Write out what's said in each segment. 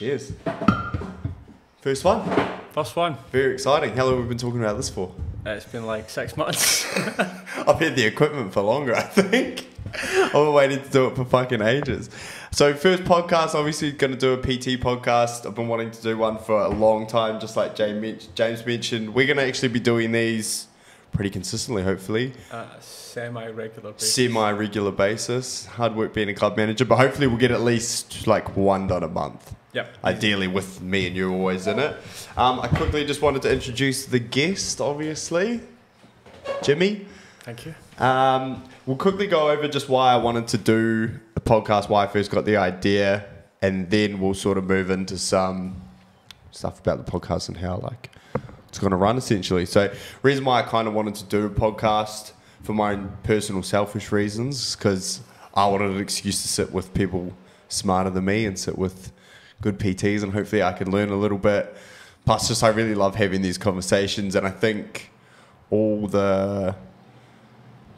Cheers. First one. First one. Very exciting. How long have we been talking about this for? It's been like 6 months. I've had the equipment for longer, I think. I've been waiting to do it for fucking ages. So first podcast, obviously going to do a PT podcast. I've been wanting to do one for a long time, just like James mentioned. We're going to actually be doing these pretty consistently, hopefully. Semi-regular basis. Hard work being a club manager, but hopefully we'll get at least like one done a month. Yep. Ideally with me and you always in it. I quickly just wanted to introduce the guest, obviously. Jimmy. Thank you. We'll quickly go over just why I wanted to do a podcast, why I first got the idea, and then we'll sort of move into some stuff about the podcast and how like it's going to run essentially. So reason why I kind of wanted to do a podcast for my own personal selfish reasons, because I wanted an excuse to sit with people smarter than me and sit with good PTs, and hopefully I can learn a little bit. Plus just I really love having these conversations, and I think all the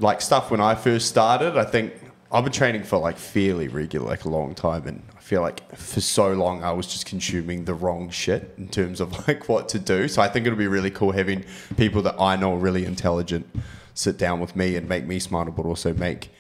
like stuff when I first started, I think I've been training for like fairly regular, like a long time, and I feel like for so long I was just consuming the wrong shit in terms of like what to do. So I think it'll be really cool having people that I know are really intelligent sit down with me and make me smarter, but also make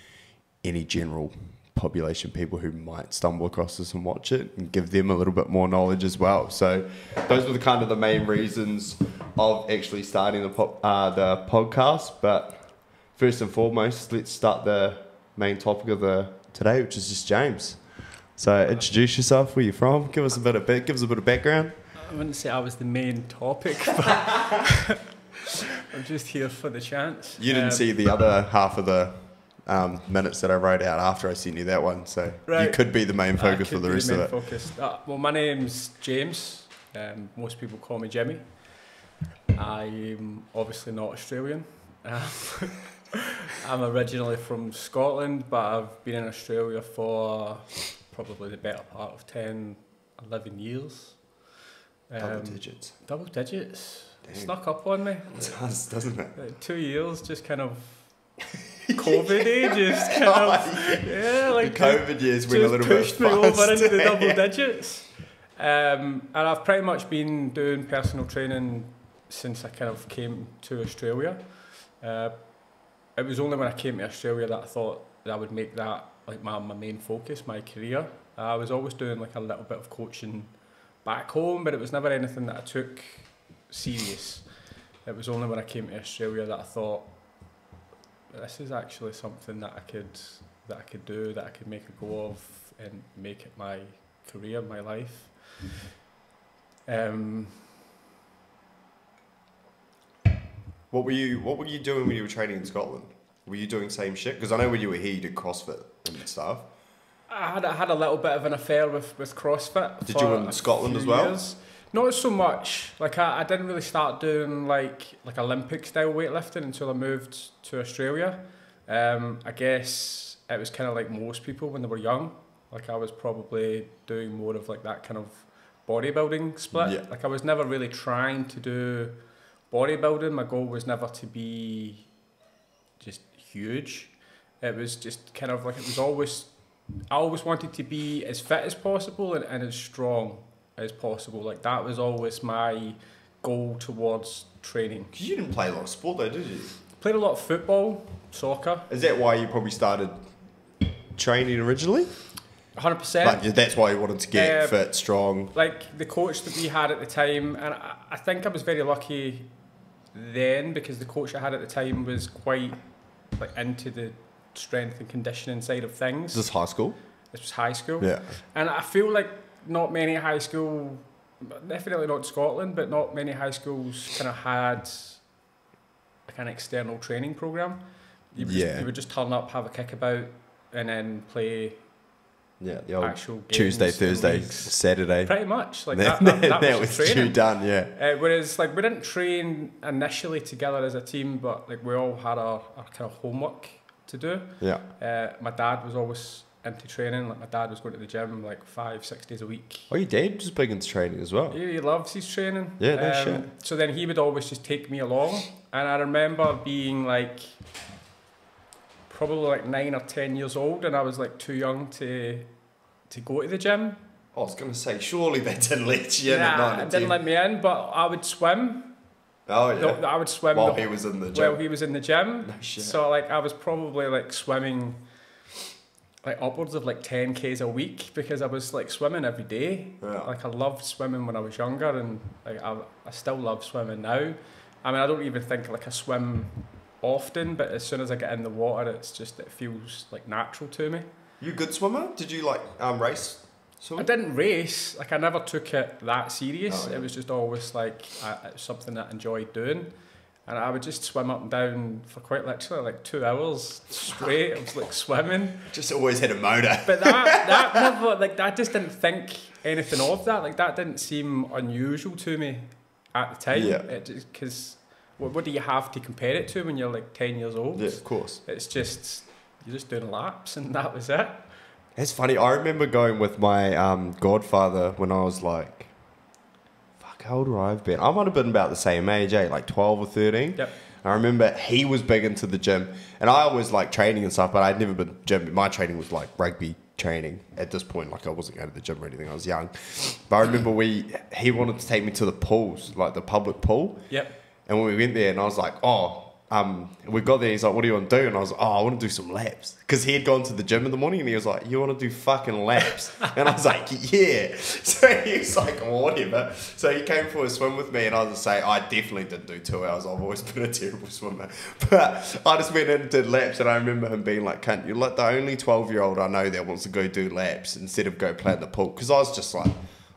any general population people who might stumble across this and watch it and give them a little bit more knowledge as well. So those were the kind of the main reasons of actually starting the podcast. But first and foremost, let's start the main topic of today, which is just James. So introduce yourself, where you're from, give us a bit of background. I wouldn't say I was the main topic, but I'm just here for the chance. You didn't see the other half of the minutes that I wrote out after I sent you that one, so right. You could be the main focus for the rest of it. Well, my name's James. Most people call me Jimmy. I'm obviously not Australian. I'm originally from Scotland, but I've been in Australia for probably the better part of 10, 11 years. Double digits. Double digits. Damn. Snuck up on me. It does, doesn't it? Like 2 years, just kind of COVID ages, kind of. Yeah, like the COVID years went a little bit pushed me over into the double digits. And I've pretty much been doing personal training since I kind of came to Australia. It was only when I came to Australia that I thought that I would make that like my main focus, my career. I was always doing like a little bit of coaching back home, but it was never anything that I took serious. It was only when I came to Australia that I thought, this is actually something that I could do, that I could make a go of and make it my career, my life. What were you doing when you were training in Scotland? Were you doing same shit? Because I know when you were here, you did CrossFit and stuff. I had a little bit of an affair with CrossFit. Did you in Scotland as well? Years. Not so much. Like I didn't really start doing like Olympic style weightlifting until I moved to Australia. I guess it was kind of like most people when they were young. Like I was probably doing more of like that kind of bodybuilding split. Yeah. Like I was never really trying to do bodybuilding. My goal was never to be just huge. It was just kind of like I always wanted to be as fit as possible and as strong as possible. Like that was always my goal towards training. Because you didn't play a lot of sport though, did you? Played a lot of football, soccer. Is that why you probably started training originally? 100%. Like that's why you wanted to get fit, strong. Like the coach that we had at the time, and I think I was very lucky then because the coach I had at the time was quite like into the strength and conditioning side of things. Is this high school? This was high school. Yeah. And I feel like not many high school, definitely not Scotland, but not many high schools kind of had like an external training program. You would just turn up, have a kickabout, and then play. Yeah, the old actual games, Tuesday, Thursday, Saturday. Pretty much. Like that was training. You done, yeah. Whereas like we didn't train initially together as a team, but like we all had our kind of homework to do. Yeah. My dad was always into training. Like my dad was going to the gym like 5-6 days a week. Oh, your dad was big into training as well. Yeah, he loves his training. Yeah, no shit. So then he would always just take me along, and I remember being like probably like 9 or 10 years old, and I was like too young to go to the gym. I was going to say, surely they didn't let you in at 9 Nah, and it didn't 10. let me in, but I would swim. Oh, yeah. I would swim While he was in the gym. While he was in the gym. No shit. So like I was probably like swimming like upwards of like 10Ks a week because I was like swimming every day. Yeah. Like I loved swimming when I was younger, and like I still love swimming now. I mean, I don't even think like I swim often, but as soon as I get in the water, it feels like natural to me. You a good swimmer? Did you like race? I didn't race. Like I never took it that serious. Oh, yeah. It was just always like it was something that I enjoyed doing, and I would just swim up and down for quite literally like 2 hours straight. I was like swimming. Just always had a motor. But that never, like I just didn't think anything of that. Like that didn't seem unusual to me at the time. Yeah. Because what do you have to compare it to when you're like 10 years old? Yeah, of course. It's just you're just doing laps, and that was it. It's funny. I remember going with my godfather when I was like, fuck, how old would I have been? I might have been about the same age, like 12 or 13. Yep. I remember he was big into the gym, and I was like training and stuff, but I'd never been gym. My training was like rugby training at this point. Like I wasn't going to the gym or anything. I was young, but I remember he wanted to take me to the pools, like the public pool. Yep. And when we went there, and I was like, we got there. He's like, what do you want to do? And I was like, I want to do some laps. Because he had gone to the gym in the morning, and he was like, you want to do fucking laps? And I was like, yeah. So he was like, well, whatever. So he came for a swim with me, and I was just saying, I definitely didn't do 2 hours. I've always been a terrible swimmer. But I just went in and did laps, and I remember him being like, cunt, you're like the only 12-year-old I know that wants to go do laps instead of go play in the pool. Because I was just like,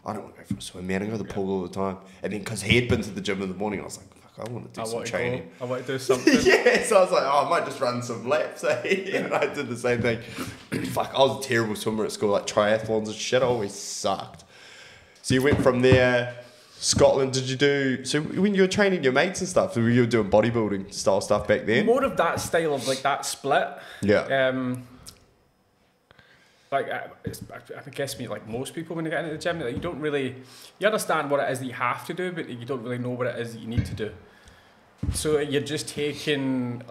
I don't want to go for a swim, man. I go to the pool all the time. And then because he had been to the gym in the morning, I was like, I want to do some training. I want to do something. Yeah, so I was like, I might just run some laps. And I did the same thing. Fuck, I was a terrible swimmer at school, like triathlons and shit. I always sucked. So you went from there, Scotland, did you do... So when you were training your mates and stuff, were you doing bodybuilding style stuff back then? More of that style of like that split. Yeah. Like I guess me like most people when they get into the gym, like, you don't really... You understand what it is that you have to do, but you don't really know what it is that you need to do. So you're just taking,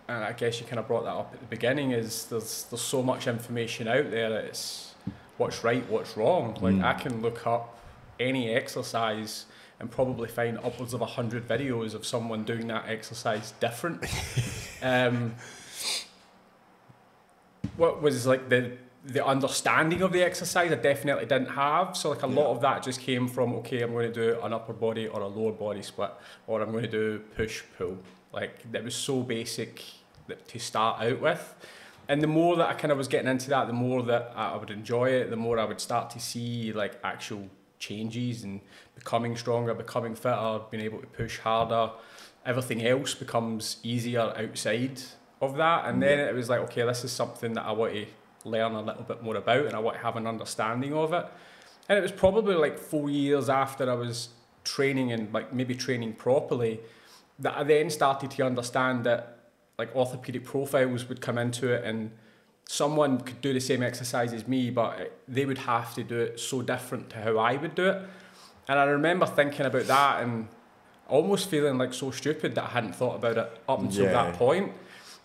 and I guess you kind of brought that up at the beginning, is there's so much information out there that it's what's right, what's wrong. Like I can look up any exercise and probably find upwards of 100 videos of someone doing that exercise different. What was like the understanding of the exercise I definitely didn't have. So like a lot of that just came from, okay, I'm going to do an upper body or a lower body split, or I'm going to do push pull. Like that was so basic to start out with. And the more that I kind of was getting into that, the more that I would enjoy it, the more I would start to see like actual changes and becoming stronger, becoming fitter, being able to push harder. Everything else becomes easier outside of that. And then it was like, okay, this is something that I want to learn a little bit more about, and I want to have an understanding of it. And it was probably like 4 years after I was training and like maybe training properly that I then started to understand that like orthopedic profiles would come into it, and someone could do the same exercise as me, but they would have to do it so different to how I would do it. And I remember thinking about that and almost feeling like so stupid that I hadn't thought about it up until that point.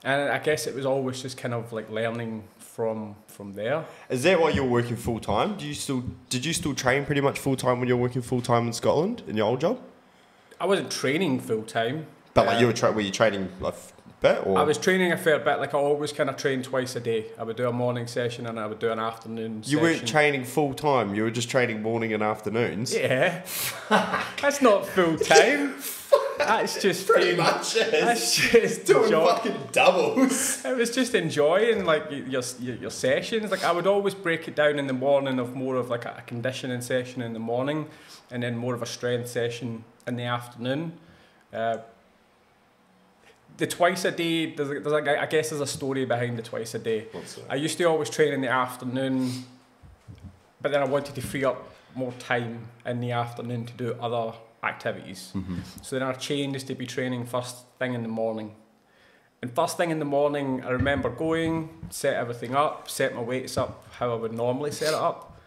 And I guess it was always just kind of like learning from there. Is that why you're working full time? Did you still train pretty much full time when you're working full time in Scotland in your old job? I wasn't training full time. But like were you training like a bit? Or? I was training a fair bit. Like I always kind of trained twice a day. I would do a morning session and I would do an afternoon session. You weren't training full time. You were just training morning and afternoons. Yeah, that's not full time. That's just pretty much is. That's just doing fucking doubles. It was just enjoying like your sessions. Like I would always break it down in the morning of more of like a conditioning session in the morning, and then more of a strength session in the afternoon. The twice a day, there's like, I guess there's a story behind the twice a day. I used to always train in the afternoon, but then I wanted to free up more time in the afternoon to do other activities. So then I changed to be training first thing in the morning. And first thing in the morning, I remember going, set everything up, set my weights up how I would normally set it up.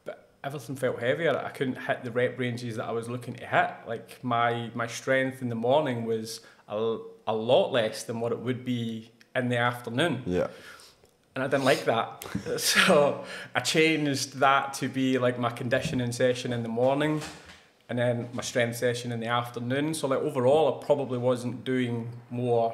But everything felt heavier. I couldn't hit the rep ranges that I was looking to hit. Like my strength in the morning was a lot less than what it would be in the afternoon. Yeah. And I didn't like that. So I changed that to be like my conditioning session in the morning and then my strength session in the afternoon. So like overall, I probably wasn't doing more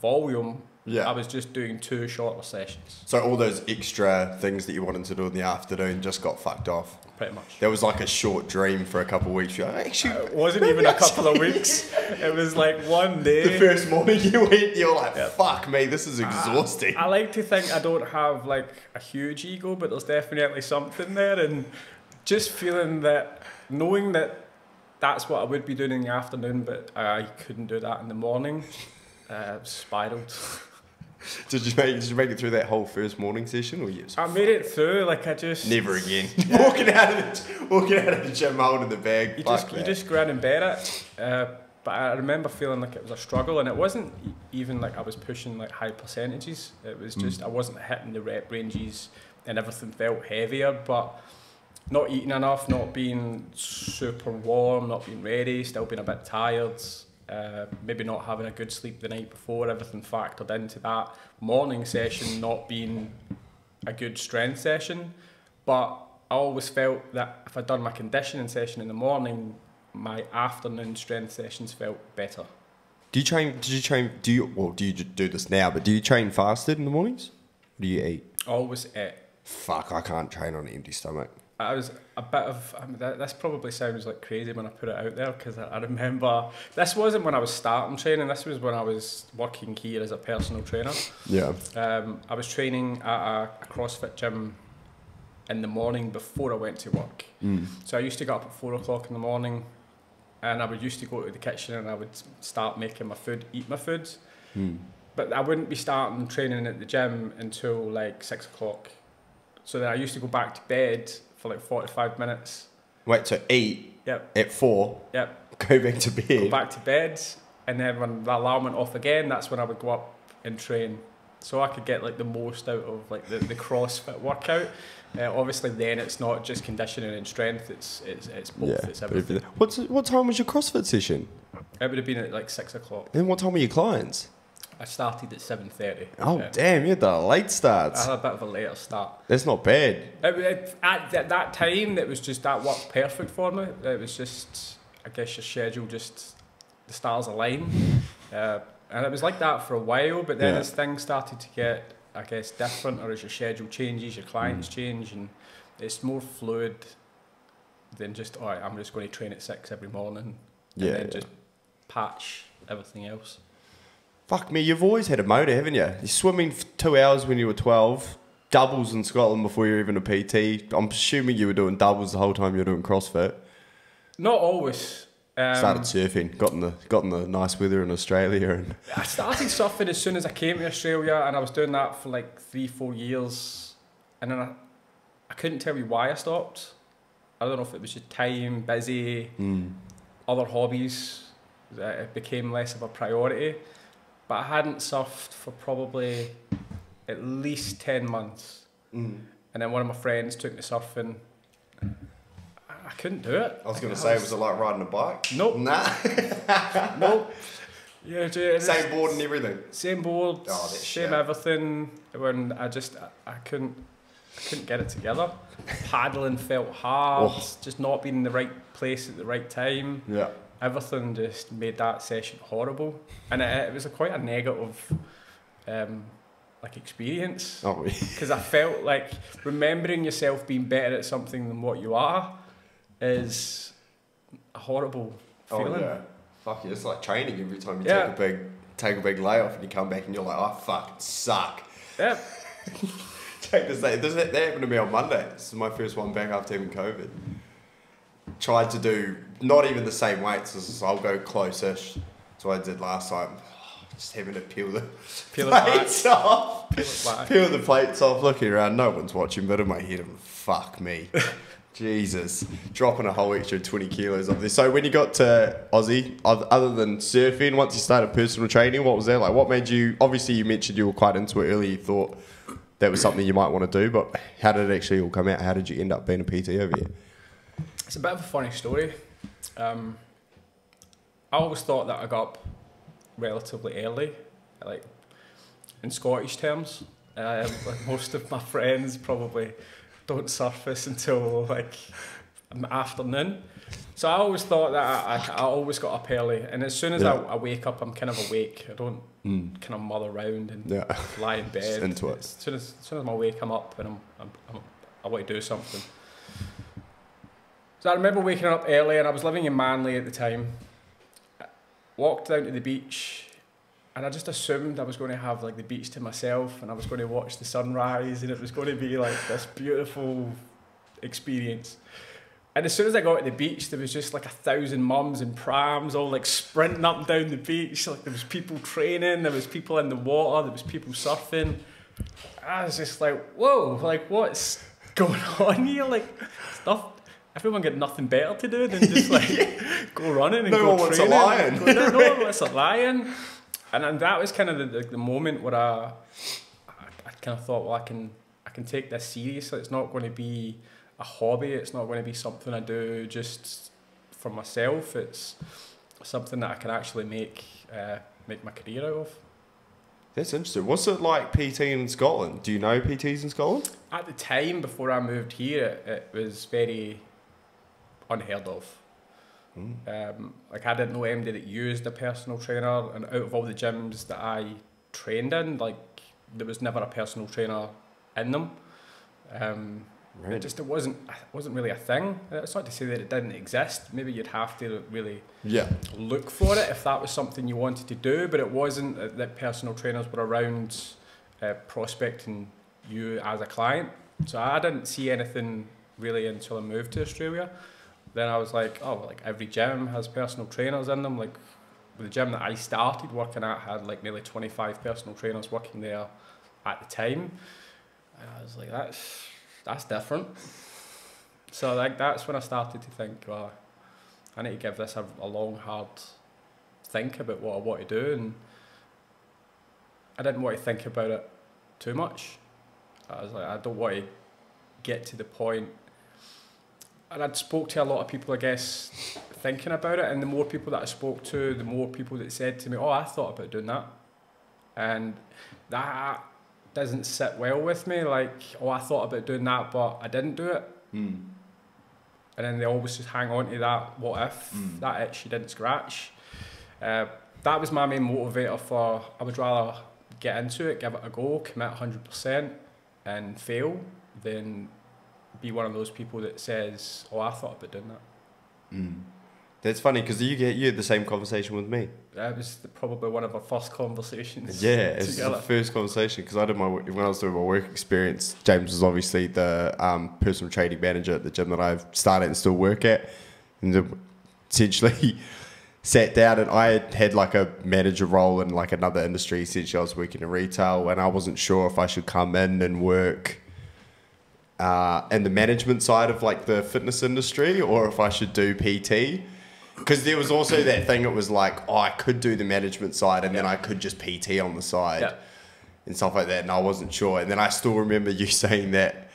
volume. Yeah. I was just doing 2 shorter sessions. So all those extra things that you wanted to do in the afternoon just got fucked off. Pretty much. There was like a short dream for a couple of weeks. You're like, actually, It wasn't even a couple of weeks. It was like one day. The first morning you went, you're like, fuck me, this is exhausting. I like to think I don't have like a huge ego, but there's definitely something there. And just feeling that, knowing that that's what I would be doing in the afternoon, but I couldn't do that in the morning, spiraled. Did you make it through that whole first morning session, or you? I made it through. Like I just Never again. walking out of the gym holding the bag. You just grin and bear it. But I remember feeling like it was a struggle, and it wasn't even like I was pushing like high percentages. It was just I wasn't hitting the rep ranges, and everything felt heavier. But not eating enough, not being super warm, not being ready, still being a bit tired. Maybe not having a good sleep the night before, everything factored into that morning session not being a good strength session. But I always felt that if I'd done my conditioning session in the morning, my afternoon strength sessions felt better. Do you do this now, but do you train fasted in the mornings? Or do you eat? Always ate. Fuck, I can't train on an empty stomach. I was a bit of, this probably sounds like crazy when I put it out there, because I remember, this wasn't when I was starting training, this was when I was working here as a personal trainer. Yeah. I was training at a CrossFit gym in the morning before I went to work. So I used to get up at 4 o'clock in the morning, and I would used to go to the kitchen and I would start making my food, eat my food. But I wouldn't be starting training at the gym until like 6 o'clock. So then I used to go back to bed for like 45 minutes. Wait, so eat at 4, go back to bed. Go back to bed, and then when the alarm went off again, that's when I would go up and train. So I could get like the most out of like the CrossFit workout. Obviously then it's not just conditioning and strength, it's both, it's everything. What time was your CrossFit session? It would have been at like 6 o'clock. And what time were your clients? I started at 7:30. Oh damn, you had the late starts. I had a bit of a later start. That's not bad. At that time, it was just, that worked perfect for me. It was just, I guess your schedule just, the stars align. And it was like that for a while, but then as things started to get, I guess, different, or as your schedule changes, your clients change, and it's more fluid than just, all right, I'm just going to train at 6 every morning, and then just patch everything else. Fuck me, you've always had a motor, haven't you? You're swimming for 2 hours when you were 12, doubles in Scotland before you were even a PT. I'm assuming you were doing doubles the whole time you were doing CrossFit. Not always. Started surfing, got in the nice weather in Australia. And I started surfing as soon as I came to Australia, and I was doing that for like 3-4 years. And then I couldn't tell you why I stopped. I don't know if it was just time, busy, other hobbies. It became less of a priority. But I hadn't surfed for probably at least 10 months. And then one of my friends took me surfing. I couldn't do it. I was going to say, was it like riding a bike? Nope. Nah. Nope. Yeah, same board and everything? Same board, same everything. When I couldn't get it together. Paddling felt hard, just not being in the right place at the right time. Yeah. Everything just made that session horrible, and it was quite a negative like experience, because I felt like remembering yourself being better at something than what you are is a horrible feeling. Oh yeah, fuck yeah, it's like training every time you take a big layoff and you come back and you're like, oh fuck, suck. Yeah. Check this out. That happened to me on Monday. This is my first one back after having COVID. Tried to do not even the same weights as I'll go close-ish. So I did last time. Just having to peel the plates off. Peel the plates off, looking around. No one's watching, but in my head, I'm fuck me. Jesus. Dropping a whole extra 20 kilos off there. So when you got to Aussie, other than surfing, once you started personal training, what was that like? What made you, obviously you mentioned you were quite into it earlier, you thought that was something you might want to do, but how did it actually all come out? How did you end up being a PT over here? It's a bit of a funny story. I always thought that I got up relatively early, like in Scottish terms. Like most of my friends probably don't surface until like afternoon. So I always thought that I always got up early, and as soon as I wake up, I'm kind of awake. I don't kind of mull around and lie in bed. Just into it. As soon as I'm awake, I'm up and I want to do something. So I remember waking up early, and I was living in Manly at the time. I walked down to the beach, and I just assumed I was going to have like the beach to myself, and I was going to watch the sunrise, and it was going to be like this beautiful experience. And as soon as I got to the beach, there was just like 1,000 mums and prams all like sprinting up and down the beach. Like there was people training, there was people in the water, there was people surfing. I was just like, whoa, like what's going on here? Like stuff. Everyone got nothing better to do than just like go running and go training. No one wants a lion. And that was kind of the moment where I kind of thought, well, I can take this seriously. It's not going to be a hobby. It's not going to be something I do just for myself. It's something that I can actually make my career out of. That's interesting. What's it like PT in Scotland? Do you know PTs in Scotland? At the time, before I moved here, it was very unheard of. Like I didn't know anybody that used a personal trainer, and out of all the gyms that I trained in, like there was never a personal trainer in them. Right. It wasn't really a thing. It's not to say that it didn't exist. Maybe you'd have to really look for it if that was something you wanted to do, but it wasn't that personal trainers were around prospecting you as a client. So I didn't see anything really until I moved to Australia. Then I was like, oh, like every gym has personal trainers in them. Like the gym that I started working at had like nearly 25 personal trainers working there at the time. And I was like, that's different. So like that's when I started to think, well, I need to give this a long, hard think about what I want to do. And I didn't want to think about it too much. I was like, I don't want to get to the point. And I'd spoke to a lot of people, I guess, thinking about it. And the more people that I spoke to, the more people that said to me, oh, I thought about doing that. And that doesn't sit well with me. Like, oh, I thought about doing that, but I didn't do it. And then they always just hang on to that, what if, that itch you didn't scratch. That was my main motivator for, I would rather get into it, give it a go, commit 100% and fail than be one of those people that says, oh, I thought about doing that. That's funny because you had the same conversation with me. That was probably one of our first conversations. Yeah, it's the first conversation because I did when I was doing my work experience. James was obviously the personal training manager at the gym that I've started and still work at, and essentially sat down, and I had like a manager role in like another industry. Essentially, I was working in retail, and I wasn't sure if I should come in and work in the management side of like the fitness industry or if I should do PT. Because there was also that thing, it was like, oh, I could do the management side and then I could just PT on the side and stuff like that, and I wasn't sure. And then I still remember you saying that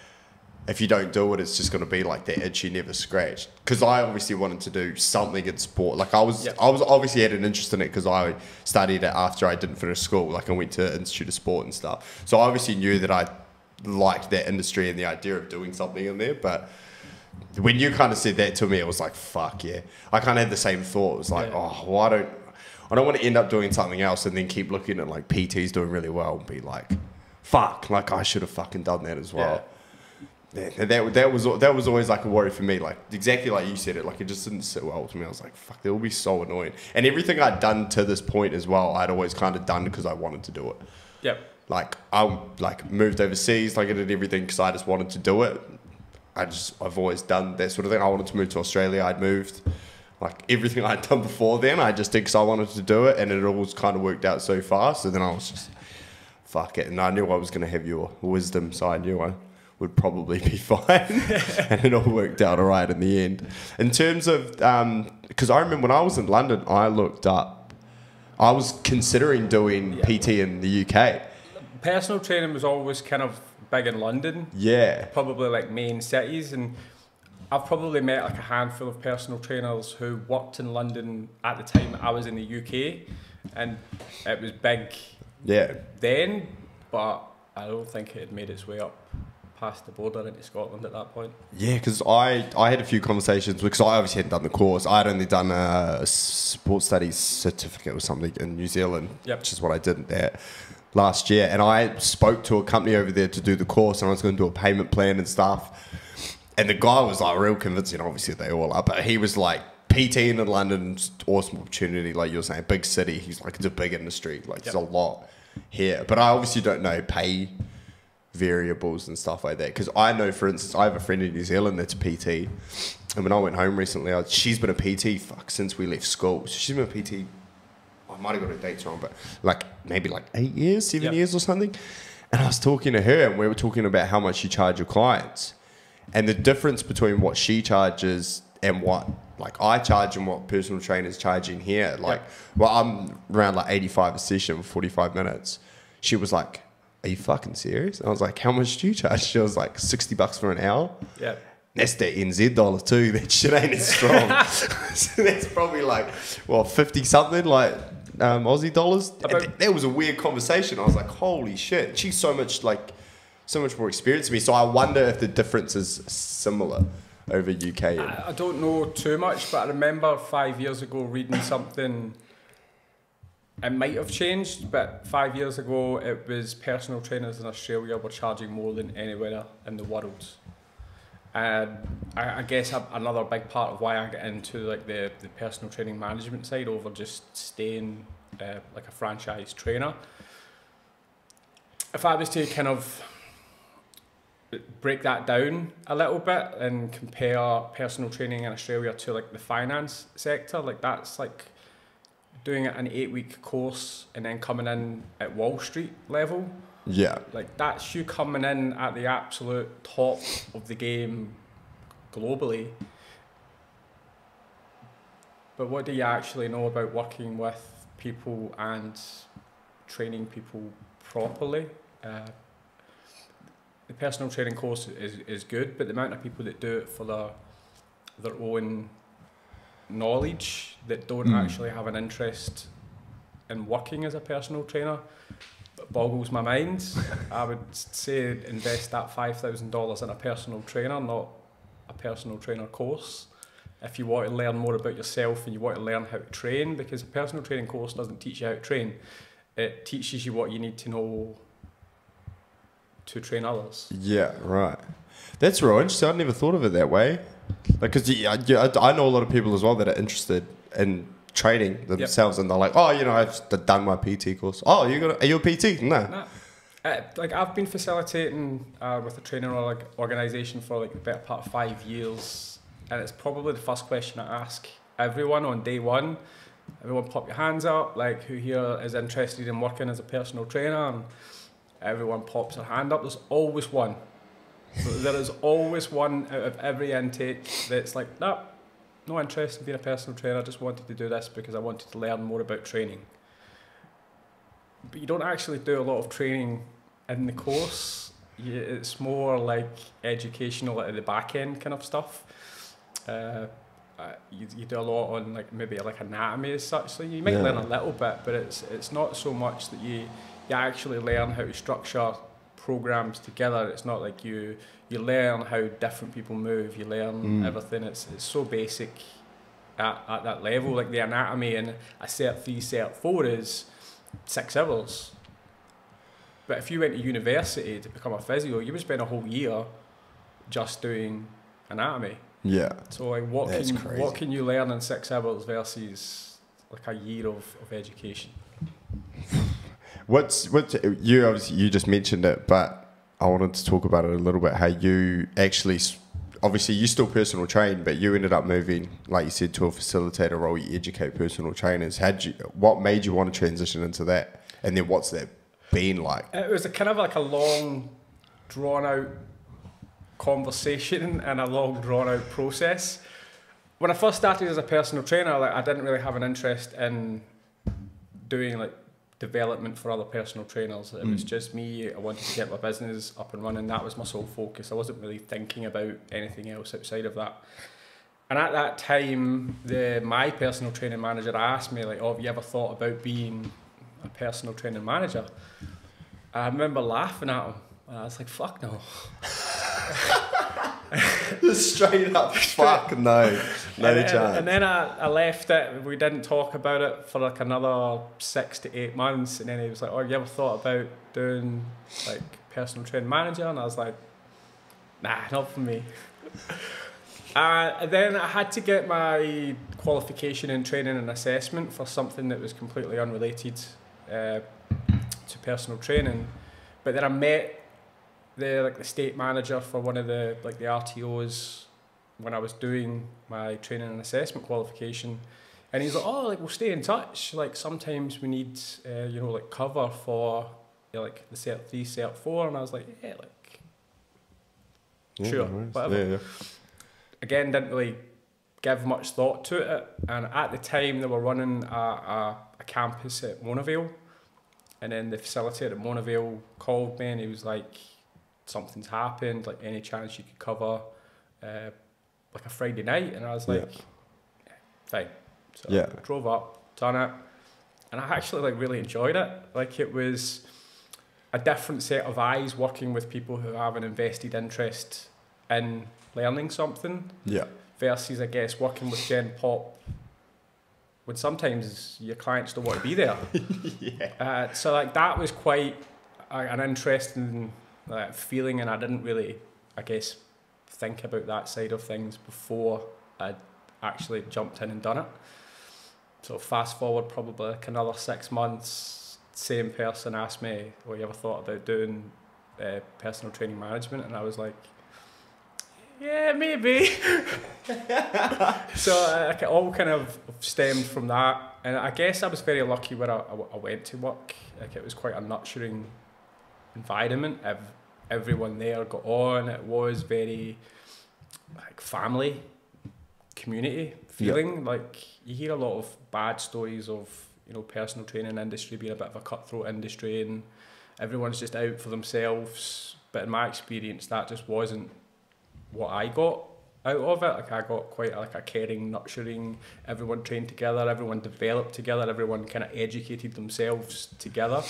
if you don't do it, it's just going to be like that itch you never scratched. Because I obviously wanted to do something in sport. Like I was obviously had an interest in it because I studied it after I didn't finish school. Like I went to Institute of Sport and stuff. So I obviously knew that I liked that industry and the idea of doing something in there, but when you kind of said that to me, it was like, fuck yeah. I kind of had the same thought. It was like, oh, well, I don't want to end up doing something else and then keep looking at like PTs doing really well and be like, fuck, like I should have fucking done that as well. That was always like a worry for me, like exactly like you said it, like it just didn't sit well with me. I was like, fuck, that will be so annoying. And everything I'd done to this point as well, I'd always kind of done because I wanted to do it. Like I moved overseas, like I did everything because I just wanted to do it. I've always done that sort of thing. I wanted to move to Australia. I'd moved, like everything I'd done before then, I just did because I wanted to do it, and it always kind of worked out so far. So then I was just, fuck it. And I knew I was going to have your wisdom, so I knew I would probably be fine. And it all worked out all right in the end. In terms of, because I remember when I was in London, I was considering doing PT in the UK. Personal training was always kind of big in London. Probably like main cities, and I've probably met like a handful of personal trainers who worked in London at the time I was in the UK, and it was big then, but I don't think it had made its way up past the border into Scotland at that point. Yeah, because I had a few conversations, because I obviously hadn't done the course. I'd only done a sports studies certificate or something in New Zealand, which is what I did there last year. And I spoke to a company over there to do the course, and I was going to do a payment plan and stuff. And the guy was like real convincing. Obviously, they all are, but he was like, PT in London, awesome opportunity, like you were saying, big city. He's like, it's a big industry, like there's a lot here. But I obviously don't know pay variables and stuff like that, because I know, for instance, I have a friend in New Zealand that's a PT, and when I went home recently, she's been a PT since we left school. So she's been a PT, I might have got her dates wrong, but like maybe like 8 years, 7 years or something. And I was talking to her, and we were talking about how much you charge your clients, and the difference between what she charges and what like I charge and what personal trainers charging here. Like, well, I'm around like 85 a session for 45 minutes. She was like, are you fucking serious? And I was like, how much do you charge? She was like, $60 for an hour. Yeah. That's the NZ dollar too. That shit ain't as strong. So that's probably like, well, 50 something, like Aussie dollars. That was a weird conversation. I was like, holy shit. She's so much more experienced than me. So I wonder if the difference is similar over UK. I don't know too much, but I remember 5 years ago reading something. It might have changed, but 5 years ago it was personal trainers in Australia were charging more than anywhere in the world. And I guess another big part of why I get into like the personal training management side over just staying like a franchise trainer. If I was to kind of break that down a little bit and compare personal training in Australia to like the finance sector, like that's like doing an 8-week course and then coming in at Wall Street level. Yeah. Like that's you coming in at the absolute top of the game globally. But what do you actually know about working with people and training people properly? The personal training course is good, but the amount of people that do it for their own knowledge that don't actually have an interest in working as a personal trainer boggles my mind. I would say invest that $5,000 in a personal trainer, not a personal trainer course, if you want to learn more about yourself and you want to learn how to train, because a personal training course doesn't teach you how to train. It teaches you what you need to know to train others. Yeah, right. That's real interesting. I never thought of it that way. Like, because I know a lot of people as well that are interested in training themselves, and they're like, oh, you know, I've done my PT course. Oh, are you a PT? No. Like I've been facilitating with a training organisation for like the better part of 5 years, and it's probably the first question I ask everyone on day one. Everyone pop your hands up, like who here is interested in working as a personal trainer, and everyone pops their hand up. There's always one. There is always one out of every intake that's like, no interest in being a personal trainer, I just wanted to do this because I wanted to learn more about training. But you don't actually do a lot of training in the course. It's more like educational at the back end kind of stuff. You do a lot on like maybe like anatomy as such, so you might learn a little bit, but it's not so much that you actually learn how to structure programs together. It's not like you learn how different people move, you learn everything. It's so basic at that level. Like the anatomy in a Cert 3, Cert 4 is 6 hours. But if you went to university to become a physio, you would spend a whole year just doing anatomy. Yeah. So like what can you learn in 6 hours versus like a year of education? You just mentioned it, but I wanted to talk about it a little bit. How you actually, obviously, you still personal train, but you ended up moving, like you said, to a facilitator role. You educate personal trainers. What made you want to transition into that? And then what's that been like? It was kind of like a long, drawn out conversation and a long, drawn out process. When I first started as a personal trainer, I didn't really have an interest in doing like development for other personal trainers. It was just me. I wanted to get my business up and running. That was my sole focus. I wasn't really thinking about anything else outside of that. And at that time, my personal training manager asked me, like, oh, have you ever thought about being a personal training manager? I remember laughing at him, and I was like, fuck no. Straight up, fuck no chance. And then I left it. We didn't talk about it for like another 6 to 8 months, and then he was like, "Oh, you ever thought about doing like personal training manager?" And I was like, "Nah, not for me." And then I had to get my qualification in training and assessment for something that was completely unrelated to personal training. But then I met the state manager for one of the RTOs when I was doing my training and assessment qualification, and he's like, "Oh, like we'll stay in touch. Like sometimes we need like cover for like the Cert 3, Cert 4," and I was like, "Yeah, like sure, nice. whatever." Yeah. Again, didn't really give much thought to it, and at the time they were running a campus at Monavale, and then the facilitator at Monavale called me and he was like, "Something's happened, like any chance you could cover like a Friday night?" And I was like, yeah, fine. So I drove up, done it, and I actually like really enjoyed it. Like it was a different set of eyes working with people who have an invested interest in learning something. Yeah. Versus, I guess, working with Gen Pop when sometimes your clients don't want to be there. Yeah. So like that was quite an interesting feeling, and I didn't really, I guess, think about that side of things before I'd actually jumped in and done it. So fast forward probably like another 6 months, same person asked me, "Well, you ever thought about doing personal training management?" And I was like, "Yeah, maybe." So it all kind of stemmed from that, and I guess I was very lucky where I went to work. Like it was quite a nurturing environment. Everyone there got on. It was very like family, community feeling. Like you hear a lot of bad stories of personal training industry being a bit of a cutthroat industry, and everyone's just out for themselves. But in my experience, that just wasn't what I got out of it. Like I got quite a caring, nurturing, everyone trained together, everyone developed together, everyone kind of educated themselves together.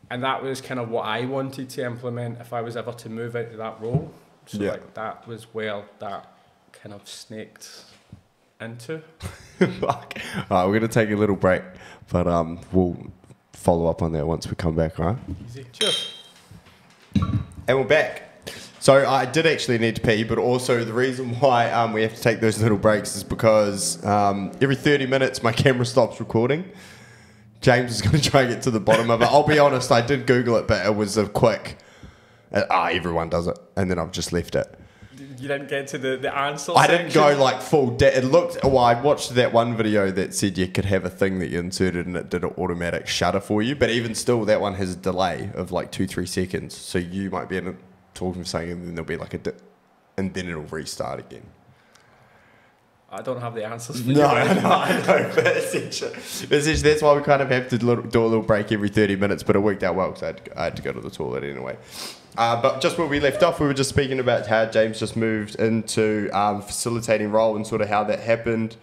And that was kind of what I wanted to implement if I was ever to move into that role. So like that was where that kind of snaked into. Fuck. All right, we're going to take a little break, but we'll follow up on that once we come back, all right? Easy. Cheers. And we're back. So I did actually need to pee, but also the reason why we have to take those little breaks is because every 30 minutes my camera stops recording. James is going to try and get to the bottom of it. I'll be honest, I did Google it, but it was a quick, everyone does it, and then I've just left it. You didn't get to the answer I section? didn't go like full, it looked, I watched that one video that said you could have a thing that you inserted and it did an automatic shutter for you, but even still that one has a delay of like 2-3 seconds, so you might be talking for something and then there'll be like and then it'll restart again. I don't have the answers for No, I know, but essentially, that's why we kind of have to do a little break every 30 minutes, but it worked out well because I had to go to the toilet anyway. But just where we left off, we were just speaking about how James just moved into facilitating role and sort of how that happened.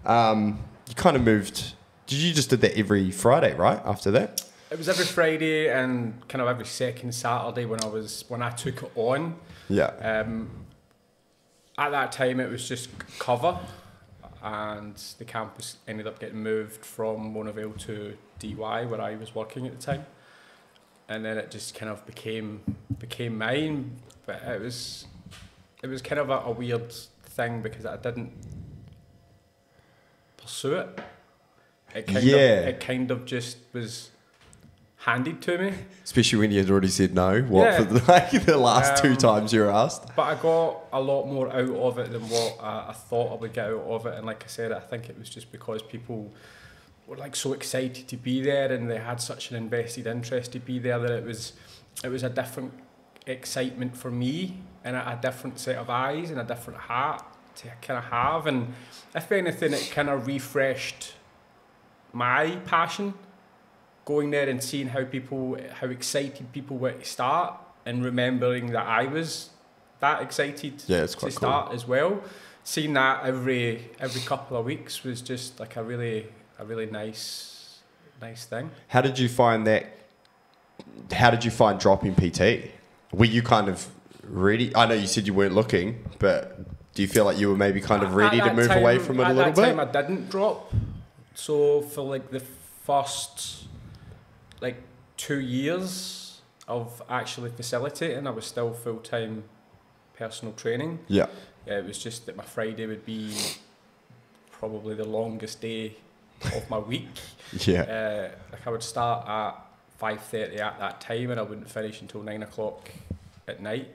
You kind of moved, you just did that every Friday, right, after that? It was every Friday and kind of every second Saturday when I took it on. Yeah. At that time, it was just cover, and the campus ended up getting moved from Monavale to DY, where I was working at the time, and then it just kind of became mine. But it was kind of a weird thing because I didn't pursue it. It kind of just was handed to me. Especially when you had already said no, for the last 2 times you were asked. But I got a lot more out of it than what I thought I would get out of it. And like I said, I think it was just because people were like so excited to be there and they had such an invested interest to be there that it was a different excitement for me and a different set of eyes and a different heart to kind of have. And if anything, it kind of refreshed my passion. Going there and seeing how excited people were to start and remembering that I was that excited to start as well. Seeing that every couple of weeks was just like a really nice thing. How did you find that how did you find dropping PT? Were you kind of ready? I know you said you weren't looking, but do you feel like you were maybe kind of ready to move away from it a little bit? At that time, I didn't drop. So for like the first like 2 years of actually facilitating, I was still full-time personal training. Yeah. It was just that my Friday would be probably the longest day of my week. Yeah. Like I would start at 5:30 at that time, and I wouldn't finish until 9 o'clock at night.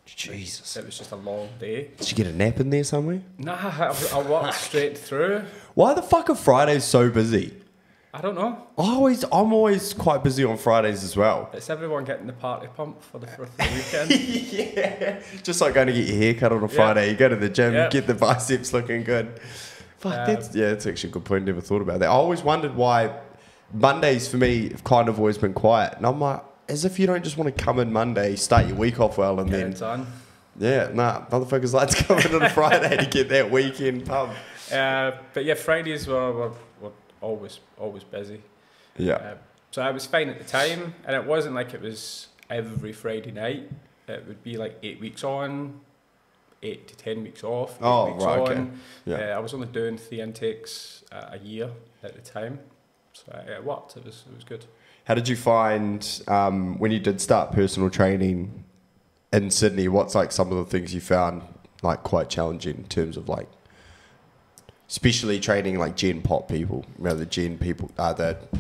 Jesus. It was just a long day. Did you get a nap in there somewhere? Nah, I walked straight through. Why the fuck are Fridays so busy? I don't know. I'm always quite busy on Fridays as well. It's everyone getting the party pump for the weekend. Yeah. Just like going to get your hair cut on a Friday. You go to the gym, get the biceps looking good. Fuck, that's actually a good point. Never thought about that. I always wondered why Mondays for me have kind of always been quiet. And I'm like, as if you don't just want to come in Monday, start your week off well, and then it's on. Yeah, nah, motherfuckers like to come in on a Friday to get that weekend pump. But yeah, Fridays were always busy. Yeah. So I was fine at the time, and it wasn't like it was every Friday night. It would be like 8 weeks on, 8 to 10 weeks off. 8 weeks on. Okay. Yeah. I was only doing 3 intakes a year at the time, so it worked. It was good. How did you find when you did start personal training in Sydney? What's like some of the things you found like quite challenging in terms of like, especially training like gen pop people, you know, the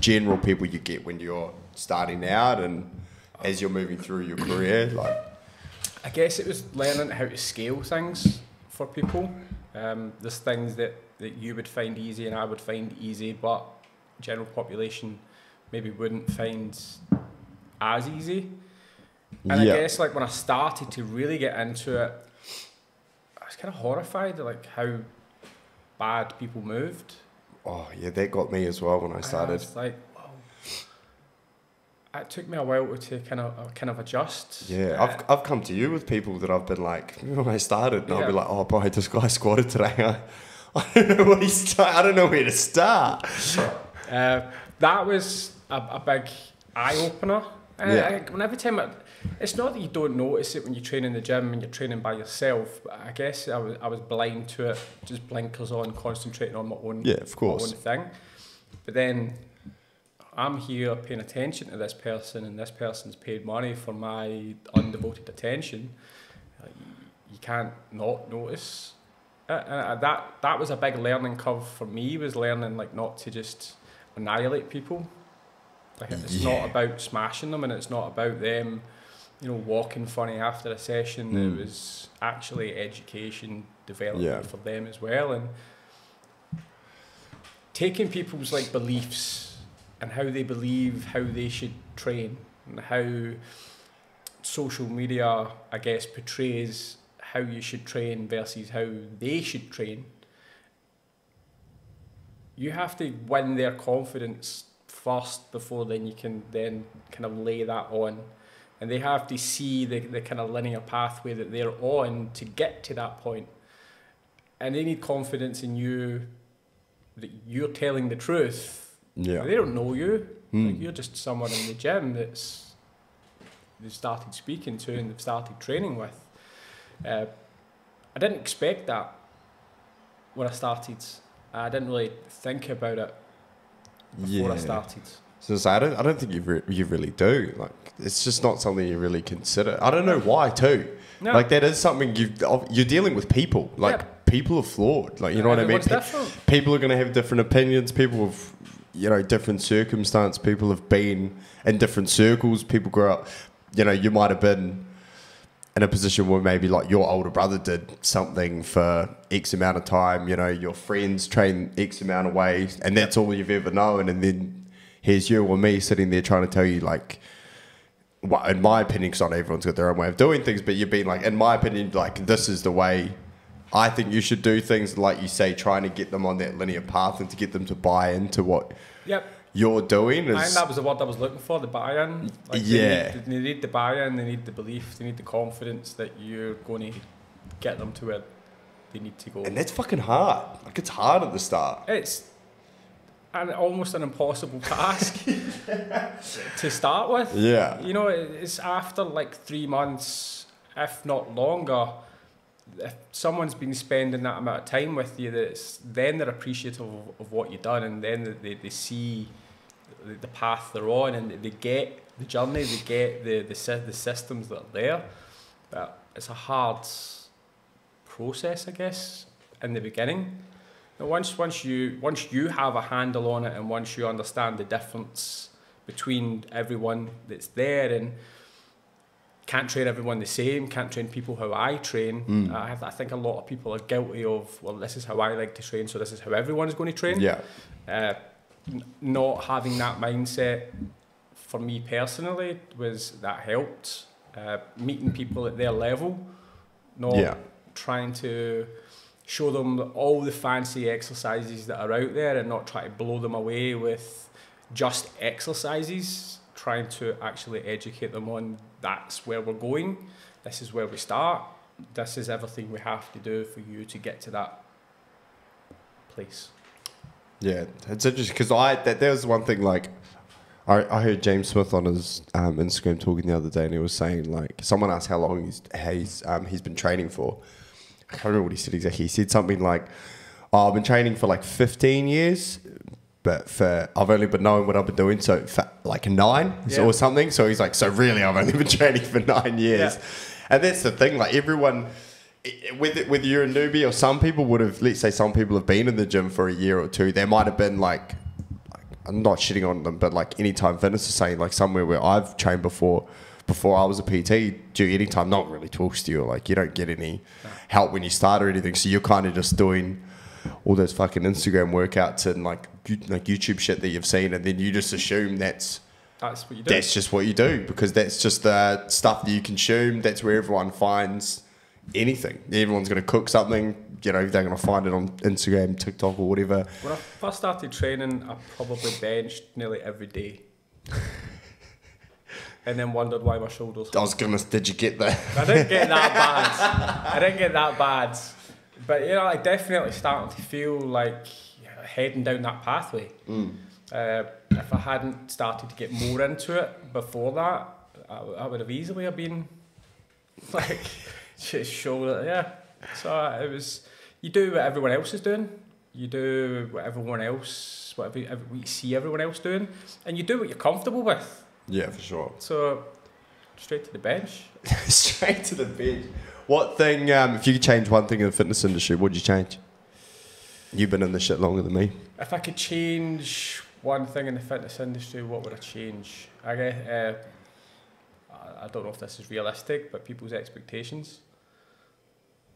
general people you get when you're starting out and as you're moving through your career? Like, I guess it was learning how to scale things for people. There's things that you would find easy and I would find easy, but general population maybe wouldn't find as easy. And I guess like when I started to really get into it, I was kind of horrified at like how bad people moved. Oh yeah, that got me as well when I started. It's like, wow. It took me a while to kind of adjust. Yeah, I've come to you with people that I've been like, when I started, and I'll be like, oh boy, this guy squatted today. I don't know I don't know where to start. That was a big eye opener. Every time it's not that you don't notice it when you train in the gym and you're training by yourself, but I guess I was blind to it, just blinkers on, concentrating on my own, my own thing. But then I'm here paying attention to this person, and this person's paid money for my undevoted attention. You can't not notice it. And that was a big learning curve for me, was learning like not to just annihilate people. Like it's not about smashing them, and it's not about them, you know, walking funny after a session. It was actually education, development for them as well, and taking people's like beliefs and how they believe, how they should train, and how social media, I guess, portrays how you should train versus how they should train. You have to win their confidence first before then you can then kind of lay that on, and they have to see the kind of linear pathway that they're on to get to that point, and they need confidence in you that you're telling the truth. They don't know you. Like, you're just someone in the gym they've started speaking to and they've started training with. I didn't expect that when I started. I didn't really think about it before I started. So I don't think you really do. Like, it's just not something you really consider. I don't know why too. No. Like, that is something you're dealing with people. Like, people are flawed. Like, you know what I mean? People are going to have different opinions. People have, you know, different circumstance. People have been in different circles. People grow up. You know, you might have been in a position where maybe like your older brother did something for X amount of time, you know, your friends train X amount of ways, and that's all you've ever known. And then here's you or me sitting there trying to tell you, like, well, in my opinion, because not everyone's got their own way of doing things, but you've been like, in my opinion, like, this is the way I think you should do things. Like you say, trying to get them on that linear path and to get them to buy into what you're doing. I think that was the word I was looking for, the buy-in. Like, they need the buy-in, they need the belief, they need the confidence that you're going to get them to where, they need to go. And that's fucking hard. Like, it's hard at the start. almost an impossible task to start with. Yeah. You know, it's after like 3 months, if not longer, if someone's been spending that amount of time with you, then they're appreciative of what you've done, and then they see the path they're on, and they get the journey, they get the systems that are there. But it's a hard process, I guess, in the beginning. But once you have a handle on it, and once you understand the difference between everyone that's there, and can't train everyone the same, can't train people how I train. I think a lot of people are guilty of, well, this is how I like to train, so this is how everyone's going to train. Yeah. Not having that mindset for me personally that helped. Meeting people at their level, not trying to show them all the fancy exercises that are out there, and not try to blow them away with just exercises, trying to actually educate them on that's where we're going, this is where we start, this is everything we have to do for you to get to that place. Yeah, it's interesting because there was one thing, like I heard James Smith on his Instagram talking the other day, and he was saying, like, someone asked how long he's been training for. I can't remember what he said exactly. He said something like, "Oh, I've been training for like 15 years, but I've only been knowing what I've been doing for like 9 or something." So he's like, "So really, I've only been training for 9 years." Yeah. And that's the thing. Like, everyone, whether you're a newbie or some people would have, let's say some people have been in the gym for a year or two. There might have been like I'm not shitting on them, but like Anytime Fitness is saying, like, somewhere where I've trained before I was a PT, Anytime not really talks to you, or like you don't get any help when you start or anything. So you're kind of just doing all those fucking Instagram workouts and like YouTube shit that you've seen, and then you just assume that's what you do. That's just what you do, because that's just the stuff that you consume. That's where everyone finds anything. Everyone's going to cook something, you know, they're going to find it on Instagram, TikTok or whatever. When I first started training, I probably benched nearly every day. And then wondered why my shoulders hurt. Did you get that? I didn't get that bad. But, you know, I definitely started to feel like heading down that pathway. If I hadn't started to get more into it before that, I would have easily have been like, just shoulder, So it was, you do what everyone else is doing. You do what you see everyone else doing, and you do what you're comfortable with. Yeah, for sure. So, straight to the bench. Straight to the bench. What thing, if you could change one thing in the fitness industry, what would you change? You've been in this shit longer than me. If I could change one thing in the fitness industry, what would I change? I guess, I don't know if this is realistic, but people's expectations.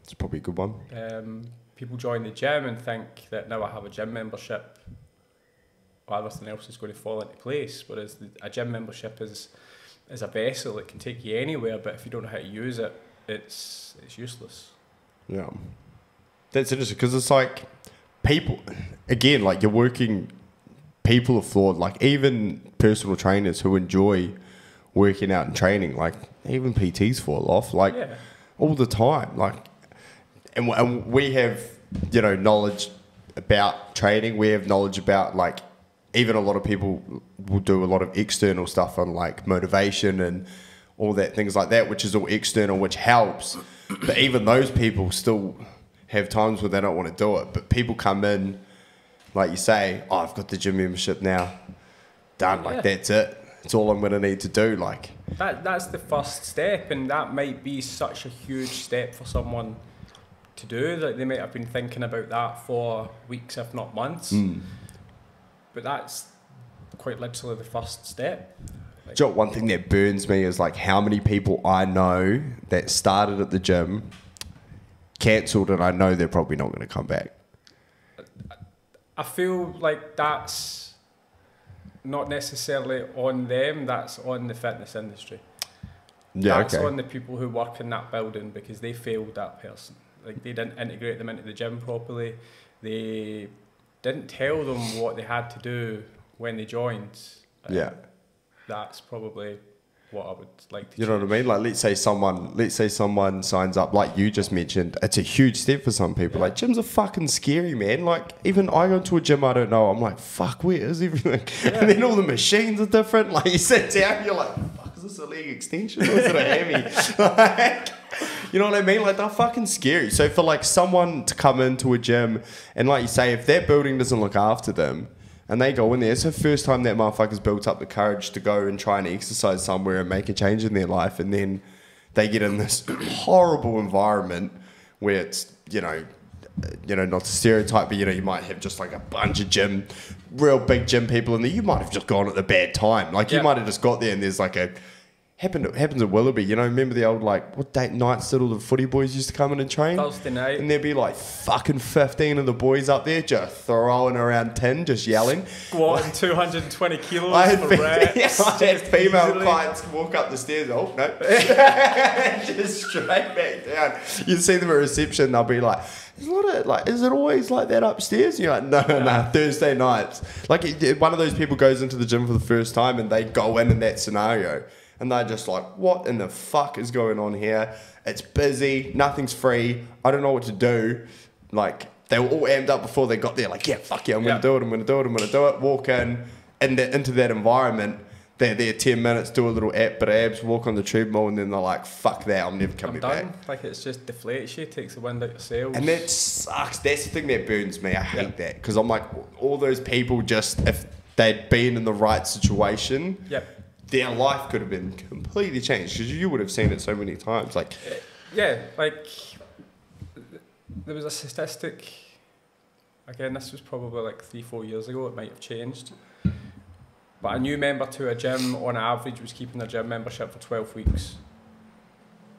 It's probably a good one. People join the gym and think that now I have a gym membership, everything else is going to fall into place, whereas a gym membership is a vessel. It can take you anywhere, but if you don't know how to use it, it's useless. Yeah, that's interesting, because it's like people, again, like you're working, people are flawed. Like even personal trainers who enjoy working out and training, like even PTs fall off, like all the time. Like, and we have, you know, knowledge about training. We have knowledge about, like, even a lot of people will do a lot of external stuff on like motivation and all that, things like that, which is all external, which helps. But even those people still have times where they don't want to do it. But people come in, like you say, "Oh, I've got the gym membership now, done." Like that's it. It's all I'm going to need to do. Like that's the first step, and that might be such a huge step for someone to do. Like they might have been thinking about that for weeks, if not months. But that's quite literally the first step. Like, do you know, one thing that burns me is like how many people I know that started at the gym, cancelled, and I know they're probably not going to come back. I feel like that's not necessarily on them, that's on the fitness industry. Yeah, that's on the people who work in that building, because they failed that person. Like they didn't integrate them into the gym properly. They didn't tell them what they had to do when they joined. That's probably what I would like to You know what I mean? Like, let's say someone signs up, like you just mentioned. It's a huge step for some people. Like, gyms are fucking scary, man. Like, even I go to a gym I don't know. I'm like, fuck, where is everything? Yeah. And then all the machines are different. Like, you sit down, you're like, fuck, is this a leg extension or is it a hammy? Like, you know what I mean? Like, they're fucking scary. So for like someone to come into a gym and, like you say, if that building doesn't look after them, and they go in there, it's the first time that motherfucker's built up the courage to go and try and exercise somewhere and make a change in their life, and then they get in this horrible environment where it's, you know, not to stereotype, but, you know, you might have just like a bunch of real big gym people in there. You might have just gone at the bad time. Like, you might have just got there and there's like happens at Willoughby, you know, remember the old, like, what date nights that all the footy boys used to come in and train? Thursday night. And there'd be like fucking 15 of the boys up there just throwing around tin, just yelling. Squatting 220 kilos I for reps. I had female clients walk up the stairs, oh, no. Just straight back down. You'd see them at reception, they'll be like, is it always like that upstairs? And you're like, no, Thursday nights. Like, one of those people goes into the gym for the first time and they go in that scenario. And they're just like, what in the fuck is going on here? It's busy. Nothing's free. I don't know what to do. Like, they were all amped up before they got there. Like, yeah, fuck yeah, I'm going to do it. I'm going to do it. Walk into that environment. They're there 10 minutes, do a little bit of abs, walk on the treadmill, and then they're like, fuck that, I'm never coming back. Like, it's just deflates you, takes the wind out your sails. And that sucks. That's the thing that burns me. I hate that. Because I'm like, all those people just, if they'd been in the right situation... their life could have been completely changed, because you would have seen it so many times. Like, like there was a statistic. Again, this was probably like 3-4 years ago. It might have changed, but a new member to a gym, on average, was keeping their gym membership for 12 weeks.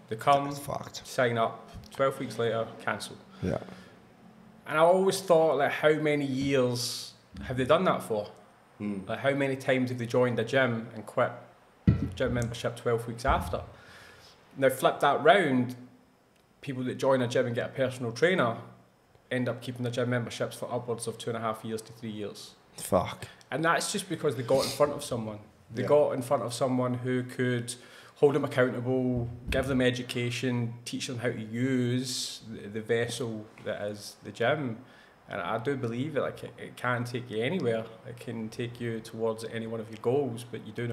They come, sign up, 12 weeks later, cancel. Yeah. And I always thought, like, how many years have they done that for? Like, how many times have they joined a gym and quit gym membership 12 weeks after? Now, flip that round, people that join a gym and get a personal trainer end up keeping their gym memberships for upwards of 2.5 years to 3 years. Fuck. And that's just because they got in front of someone. They got in front of someone who could hold them accountable, give them education, teach them how to use the vessel that is the gym. And I do believe it, like, it can take you anywhere. It can take you towards any one of your goals, but you do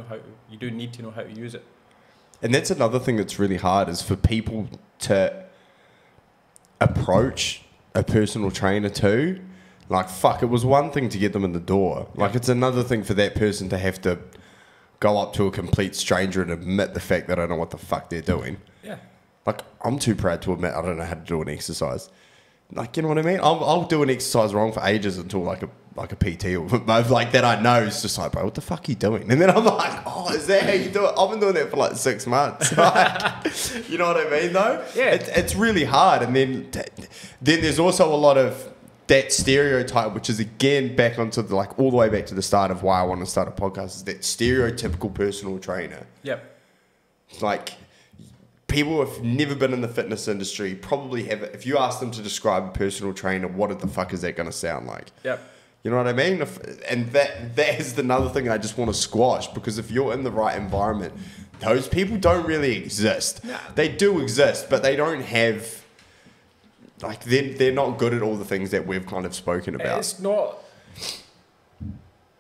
need to know how to use it. And that's another thing that's really hard, is for people to approach a personal trainer too. Like, fuck, it was one thing to get them in the door. Like, it's another thing for that person to have to go up to a complete stranger and admit the fact that I don't know what the fuck they're doing. Yeah. Like, I'm too proud to admit I don't know how to do an exercise. Like, you know what I mean? I'll do an exercise wrong for ages until like a PT or like that I know is just like, bro, what the fuck are you doing? And then I'm like, oh, is that how you do it? I've been doing that for like 6 months. Like, you know what I mean though? Yeah. It's really hard. And then there's also a lot of that stereotype, which is again back onto the, like, all the way back to the start of why I want to start a podcast, is that stereotypical personal trainer. Yep. Like, people who have never been in the fitness industry probably have, if you ask them to describe a personal trainer, what the fuck is that going to sound like? Yep. You know what I mean? And that is another thing I just want to squash, because if you're in the right environment, those people don't really exist. Nah. They do exist, but they don't have, like, they're not good at all the things that we've kind of spoken about. It's not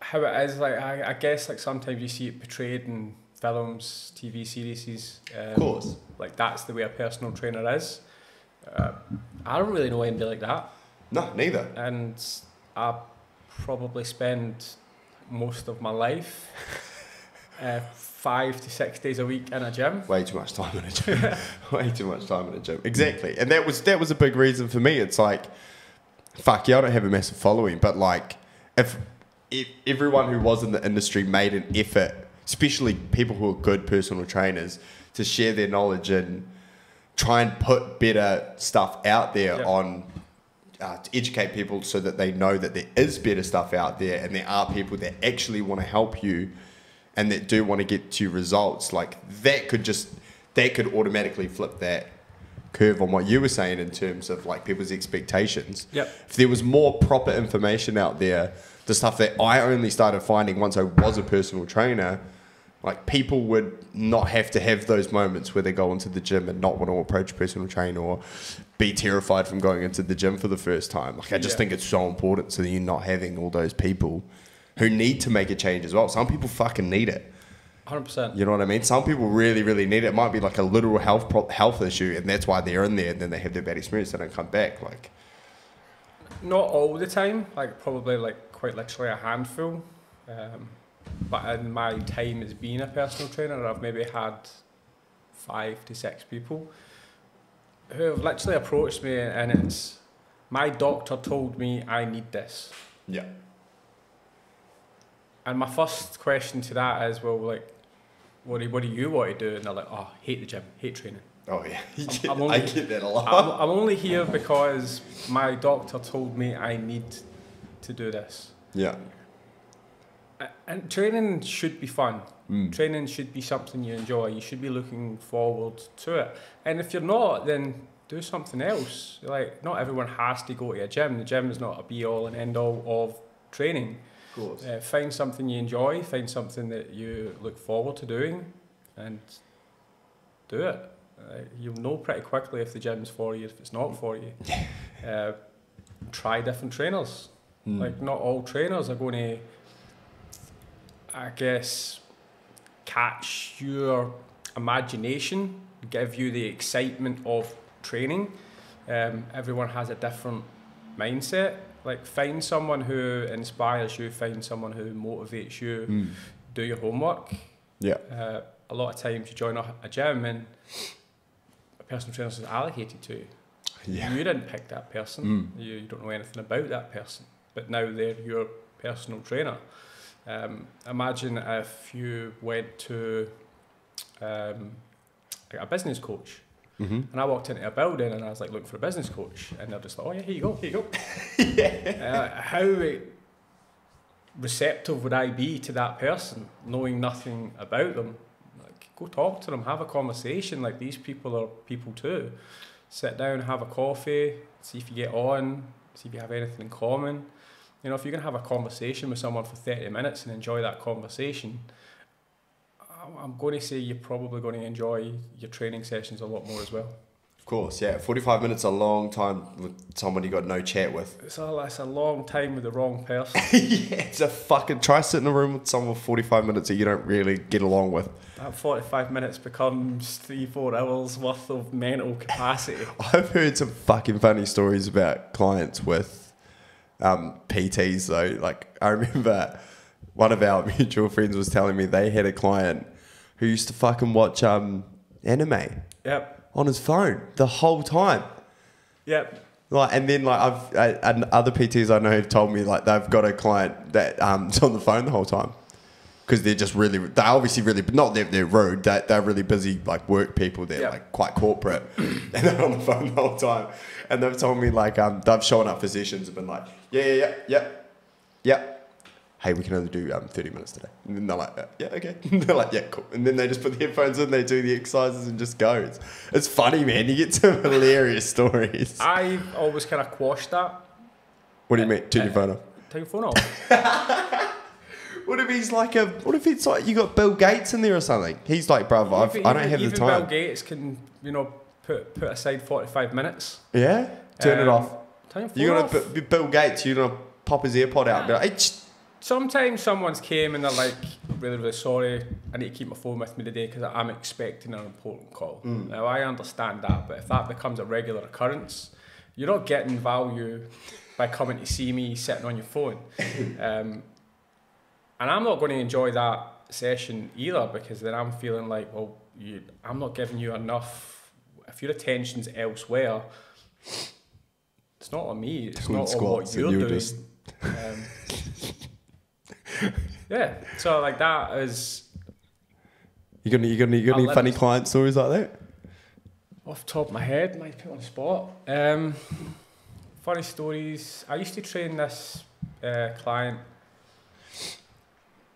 how it is. Like, I guess, like, sometimes you see it portrayed in films, TV series. Of course. Like, that's the way a personal trainer is. I don't really know anybody like that. No, neither. And I probably spend most of my life 5 to 6 days a week in a gym. Way too much time in a gym. Way too much time in a gym. Exactly. And that was a big reason for me. It's like, fuck yeah, I don't have a massive following, but like, if everyone who was in the industry made an effort, especially people who are good personal trainers, to share their knowledge and try and put better stuff out there on to educate people so that they know that there is better stuff out there and there are people that actually want to help you and that do want to get to results. Like, that could automatically flip that curve on what you were saying in terms of, like, people's expectations. Yep. If there was more proper information out there, the stuff that I only started finding once I was a personal trainer, Like, people would not have to have those moments where they go into the gym and not want to approach a personal trainer or be terrified from going into the gym for the first time. Like, I just think it's so important so that you're not having all those people who need to make a change as well. Some people fucking need it. 100%. You know what I mean? Some people really, really need it. It might be like a literal health issue, and that's why they're in there, and then they have their bad experience, they don't come back. Like, not all the time, like probably like quite literally a handful. But in my time as being a personal trainer, I've maybe had 5 to 6 people who have literally approached me, and it's, my doctor told me I need this. yeah. And my first question to that is, well, like, what do you want to do? And they're like, oh, hate the gym, hate training. Oh, yeah. I get that a lot. I'm only here because my doctor told me I need to do this. Yeah. And training should be fun. Training should be something you enjoy. You should be looking forward to it. And if you're not, then do something else. Like, not everyone has to go to a gym. The gym is not a be-all and end-all of training. Of course. Find something you enjoy. Find something that you look forward to doing, and do it. You'll know pretty quickly if the gym's for you, if it's not for you. Try different trainers. Like, not all trainers are going to, I guess, catch your imagination, give you the excitement of training. Everyone has a different mindset. Like, find someone who inspires you, find someone who motivates you, do your homework. Yeah. A lot of times you join a gym and a personal trainer is allocated to you. Yeah. You didn't pick that person. You don't know anything about that person, but now they're your personal trainer. Imagine if you went to like a business coach, and I walked into a building and I was like looking for a business coach, and they're just like, oh yeah, here you go. Yeah. How receptive would I be to that person, knowing nothing about them? Like, go talk to them, have a conversation. Like, these people are people too. Sit down, have a coffee, see if you get on, see if you have anything in common. You know, if you're going to have a conversation with someone for 30 minutes and enjoy that conversation, I'm going to say you're probably going to enjoy your training sessions a lot more as well. Of course, yeah. 45 minutes is a long time with someone you got no chat with. It's a long time with the wrong person. Yeah, it's a fucking... Try sitting in a room with someone for 45 minutes that you don't really get along with. That 45 minutes becomes 3-4 hours worth of mental capacity. I've heard some fucking funny stories about clients with PTs though. Like, I remember one of our mutual friends was telling me they had a client who used to fucking watch anime. Yep. On his phone the whole time. Yep. Like, and then like and other PTs I know have told me like they've got a client that is on the phone the whole time because they're obviously really, but not that they're rude. They're really busy like work people. They're like quite corporate, and they're on the phone the whole time. And they've told me like they've shown up for sessions and been like, yeah. Hey, we can only do 30 minutes today. And then they're like, yeah, okay. And they're like, yeah, cool. And then they just put the headphones in, they do the exercises and just go. It's funny, man. You get some hilarious stories. I've always kind of quashed that. What do you mean? Turn your phone off. Turn your phone off. What if it's like you got Bill Gates in there or something? He's like, bruv, I don't have the time. Even Bill Gates can, put aside 45 minutes. Yeah? Turn it off. Turn your phone off. You're going to Bill Gates, you're going to pop his AirPod out and be like, hey, sometimes someone's came and they're like, really, really sorry, I need to keep my phone with me today because I'm expecting an important call. Now, I understand that, but if that becomes a regular occurrence, you're not getting value by coming to see me sitting on your phone. And I'm not going to enjoy that session either because then I'm feeling like, well, I'm not giving you enough. If your attention's elsewhere, it's not on me, it's not on what you're doing. Yeah, so like that is. You got any funny client stories like that? Off the top of my head, might put on the spot. Funny stories. I used to train this client.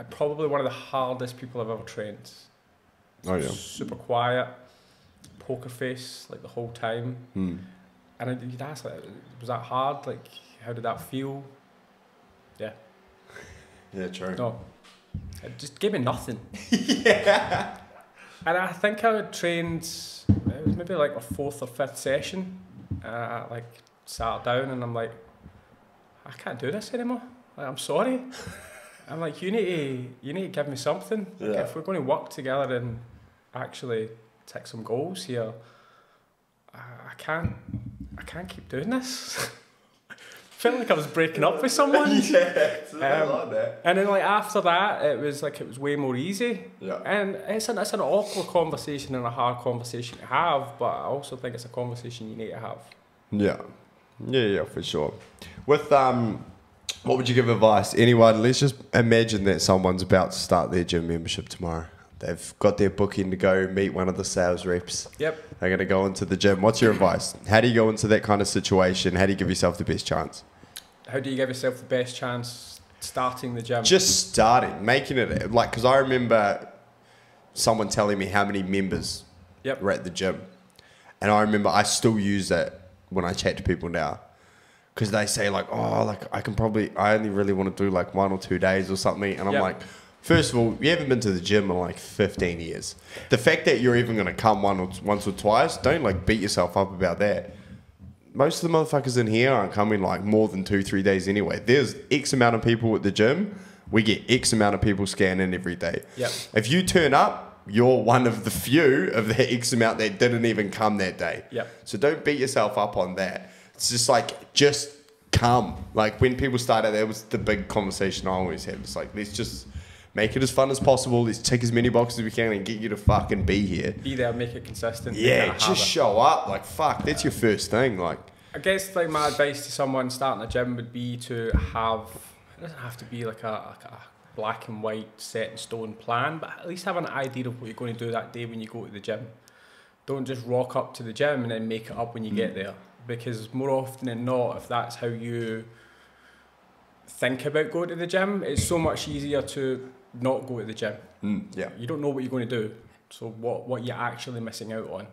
Probably one of the hardest people I've ever trained. Oh yeah. Super quiet, poker face like the whole time. And you'd ask, like, was that hard? Like, how did that feel? Yeah. Yeah, true. No, It just gave me nothing. Yeah. And I think I had trained, it was maybe like a 4th or 5th session. Like sat down and I'm like, I can't do this anymore. Like, I'm sorry. I'm like, you need to give me something. Like, if we're going to work together and actually tick some goals here, I can't keep doing this. Felt like I was breaking up with someone. And then like after that, it was way more easy. Yeah. And it's an awkward conversation and a hard conversation to have, but I also think it's a conversation you need to have. Yeah, for sure. With what would you give advice? Anyone, let's just imagine that someone's about to start their gym membership tomorrow. They've got their booking to go meet one of the sales reps. Yep. They're going to go into the gym. What's your advice? How do you go into that kind of situation? How do you give yourself the best chance? How do you give yourself the best chance starting the gym? Just starting, making it, like, because I remember someone telling me how many members were at the gym. And I remember I still use that when I chat to people now. Because they say like, oh, like I only really want to do like 1 or 2 days or something. And I'm like, first of all, you haven't been to the gym in like 15 years. The fact that you're even going to come once or twice, don't like beat yourself up about that. Most of the motherfuckers in here aren't coming like more than 2-3 days anyway. There's X amount of people at the gym. We get X amount of people scanning every day. Yep. If you turn up, you're one of the few of the X amount that didn't even come that day. Yep. So don't beat yourself up on that. It's just like, just come. Like when people started, that was the big conversation I always had. It's like, let's just make it as fun as possible. Let's tick as many boxes as we can and get you to fucking be here. Be there, make it consistent. Yeah, just show up. Like, fuck, that's your first thing. Like, I guess like my advice to someone starting a gym would be to have, it doesn't have to be like a black and white set in stone plan, but at least have an idea of what you're going to do that day when you go to the gym. Don't just rock up to the gym and then make it up when you get there. Because more often than not, if that's how you think about going to the gym, it's so much easier to not go to the gym. You don't know what you're going to do, so what you're actually missing out on.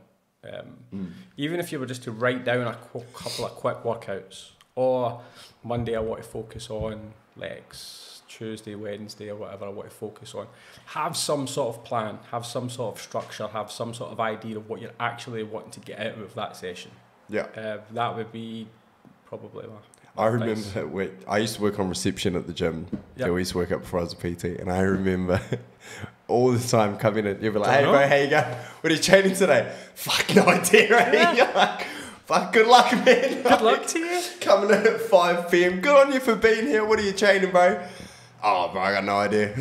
Even if you were just to write down a couple of quick workouts, or Monday I want to focus on legs, Tuesday, Wednesday or whatever I want to focus on, have some sort of plan, have some sort of structure, have some sort of idea of what you're actually wanting to get out of that session. That would be probably my I remember I used to work on reception at the gym. I used to work up before I was a PT, and I remember all the time coming in, you'd be like, hey bro, how you going? What are you training today? Fuck, no idea, right? You're like, fuck, good luck, man. Good luck to you. Coming in at 5 p.m. Good on you for being here. What are you training, bro? Oh, bro, I got no idea.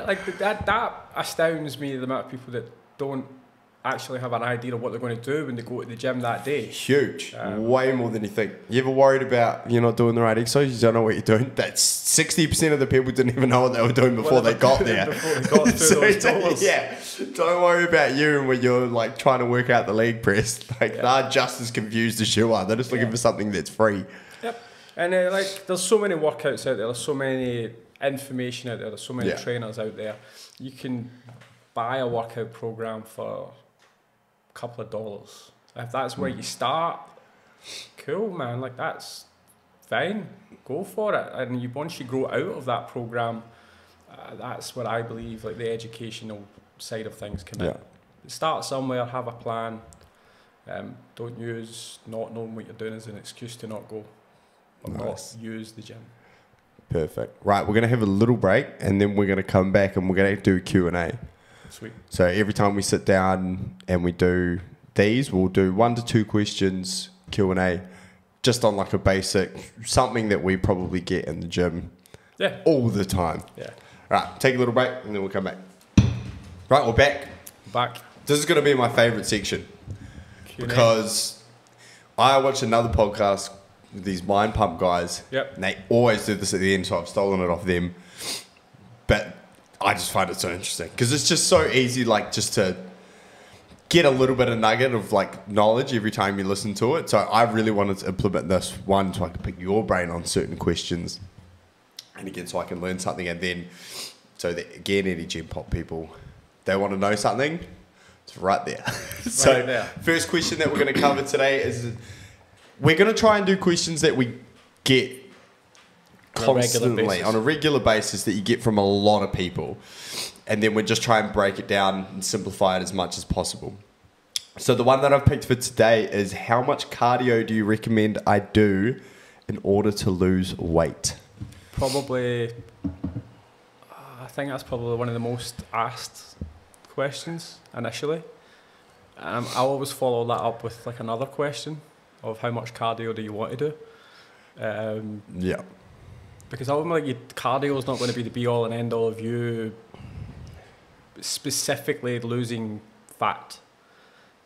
Like that astounds me, the amount of people that don't actually have an idea of what they're going to do when they go to the gym that day. Huge. Way more than you think. You ever worried about you're not doing the right exercise? You don't know what you're doing? That's 60% of the people didn't even know what they were doing before they got there. Before they got through those doors. Yeah. Don't worry about you and when you're like trying to work out the leg press. Like they're just as confused as you are. They're just looking for something that's free. Yep. And like there's so many workouts out there. There's so many information out there. There's so many trainers out there. You can buy a workout program for couple of dollars. If that's where you start, cool, man, like that's fine, go for it. And once you grow out of that program, that's where I believe like the educational side of things come in. Start somewhere, have a plan. Don't use not knowing what you're doing as an excuse to not go or not use the gym. Perfect. Right, we're going to have a little break and then we're going to come back and we're going to do Q&A. Sweet. So every time we sit down and we do these, we'll do 1 to 2 questions Q&A, just on like a basic, something that we probably get in the gym all the time. Right, take a little break and then we'll come back. Right, we're back. This is going to be my favourite section Q&A. Because I watch another podcast with these Mind Pump guys and they always do this at the end, so I've stolen it off them. But I just find it so interesting because it's just so easy, like just to get a little bit of nugget of like knowledge every time you listen to it. So I really wanted to implement this one so I can pick your brain on certain questions, and again so I can learn something. And then so that again, any gym pop people, they want to know something, it's right there. First question that we're going to cover today is we're going to try and do questions that we get constantly on a regular basis that you get from a lot of people. And then we just try and break it down and simplify it as much as possible. So the one that I've picked for today is, how much cardio do you recommend I do in order to lose weight? Probably, I think that's probably one of the most asked questions initially. I always follow that up with like another question of, how much cardio do you want to do? Yeah. Because ultimately, cardio is not going to be the be all and end all of you specifically losing fat.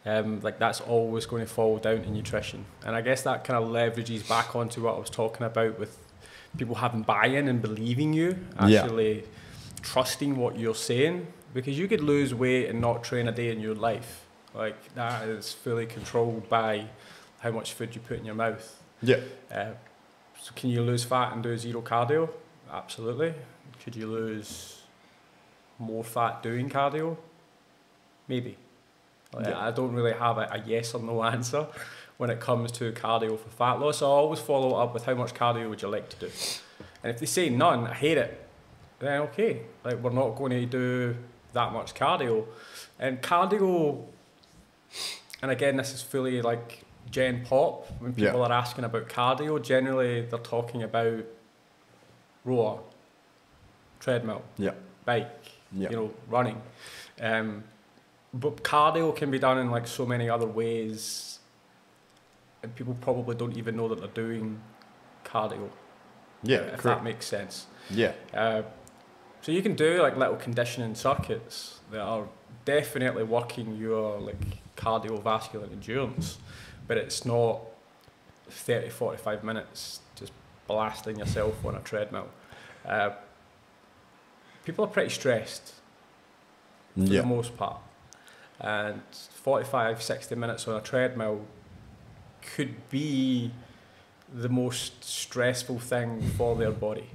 Like that's always going to fall down to nutrition. And I guess that kind of leverages back onto what I was talking about with people having buy-in and believing you, actually trusting what you're saying. Because you could lose weight and not train a day in your life. Like that is fully controlled by how much food you put in your mouth. Yeah. So can you lose fat and do zero cardio? Absolutely. Could you lose more fat doing cardio? Maybe. I don't really have a yes or no answer when it comes to cardio for fat loss. So I always follow up with, how much cardio would you like to do? And if they say none, I hate it, then okay. Like, we're not going to do that much cardio. And cardio, and again, this is fully like Gen Pop. When people are asking about cardio, generally they're talking about rower, treadmill, bike, running. But cardio can be done in like so many other ways, and people probably don't even know that they're doing cardio. If that makes sense. So you can do like little conditioning circuits that are definitely working your like cardiovascular endurance, but it's not 30-45 minutes just blasting yourself on a treadmill. People are pretty stressed for the most part. And 45-60 minutes on a treadmill could be the most stressful thing for their body.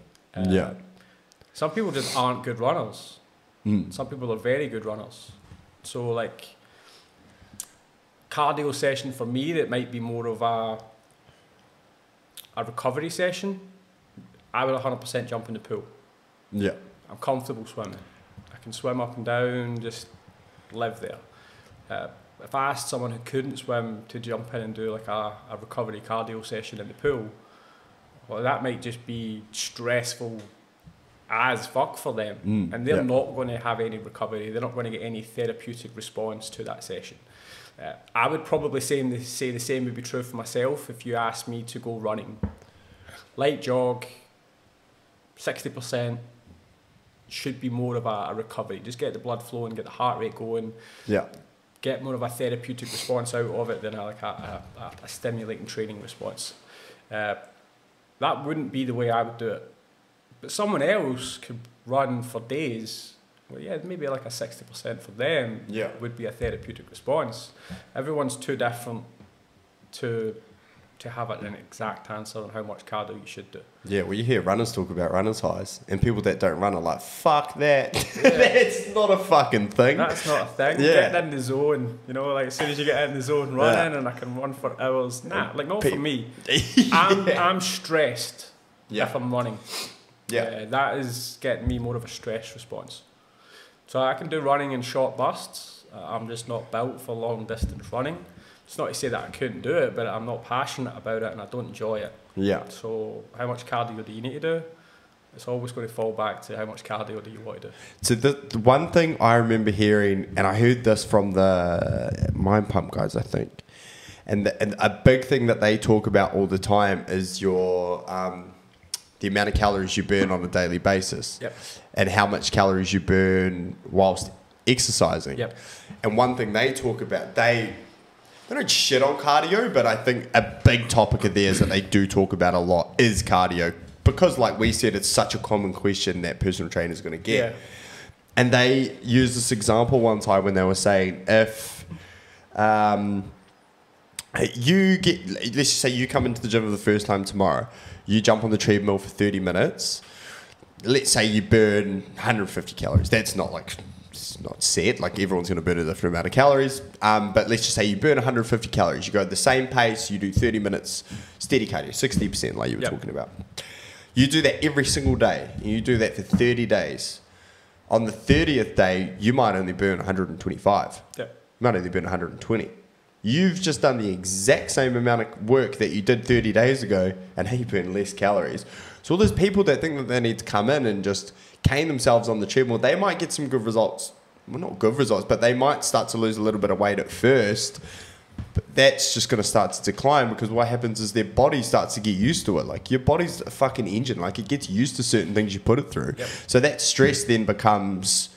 Some people just aren't good runners. Some people are very good runners. So like, cardio session for me that might be more of a recovery session, I would 100% jump in the pool. I'm comfortable swimming. I can swim up and down, just live there. If I asked someone who couldn't swim to jump in and do like a recovery cardio session in the pool, well, that might just be stressful as fuck for them. And they're not going to have any recovery. They're not going to get any therapeutic response to that session. I would probably say the same would be true for myself if you asked me to go running. Light jog, 60%. Should be more of a recovery. Just get the blood flowing, get the heart rate going. Get more of a therapeutic response out of it than a stimulating training response. That wouldn't be the way I would do it. But someone else could run for days. Well, maybe like a 60% for them would be a therapeutic response. Everyone's too different to have an exact answer on how much cardio you should do. Well, you hear runners talk about runners' highs, and people that don't run are like, fuck that. That's not a fucking thing. That's not a thing. Getting in the zone, like as soon as you get in the zone, running, and I can run for hours. Not for me. I'm stressed if I'm running. That is getting me more of a stress response. So I can do running in short bursts. I'm just not built for long distance running. It's not to say that I couldn't do it, but I'm not passionate about it and I don't enjoy it. So how much cardio do you need to do? It's always going to fall back to, how much cardio do you want to do? So the one thing I remember hearing, and I heard this from the Mind Pump guys, I think, and a big thing that they talk about all the time is your the amount of calories you burn on a daily basis, and how much calories you burn whilst exercising. And one thing they talk about, they don't shit on cardio, but I think a big topic of theirs that they do talk about a lot is cardio, because like we said, it's such a common question that personal trainers are going to get. And they used this example one time when they were saying, if you get, let's just say you come into the gym for the first time tomorrow, you jump on the treadmill for 30 minutes, let's say you burn 150 calories. That's not like, it's not set, like everyone's going to burn a different amount of calories, but let's just say you burn 150 calories. You go at the same pace, you do 30 minutes steady cardio, 60% like you were talking about. You do that every single day, and you do that for 30 days. On the 30th day, you might only burn 125. Yeah. You might only burn 120. You've just done the exact same amount of work that you did 30 days ago, and now you burn less calories. So all those people that think that they need to come in and just cane themselves on the treadmill, they might get some good results. Well, not good results, but they might start to lose a little bit of weight at first. But that's just going to start to decline, because what happens is their body starts to get used to it. Like, your body's a fucking engine. Like, it gets used to certain things you put it through. Yep. So that stress then becomes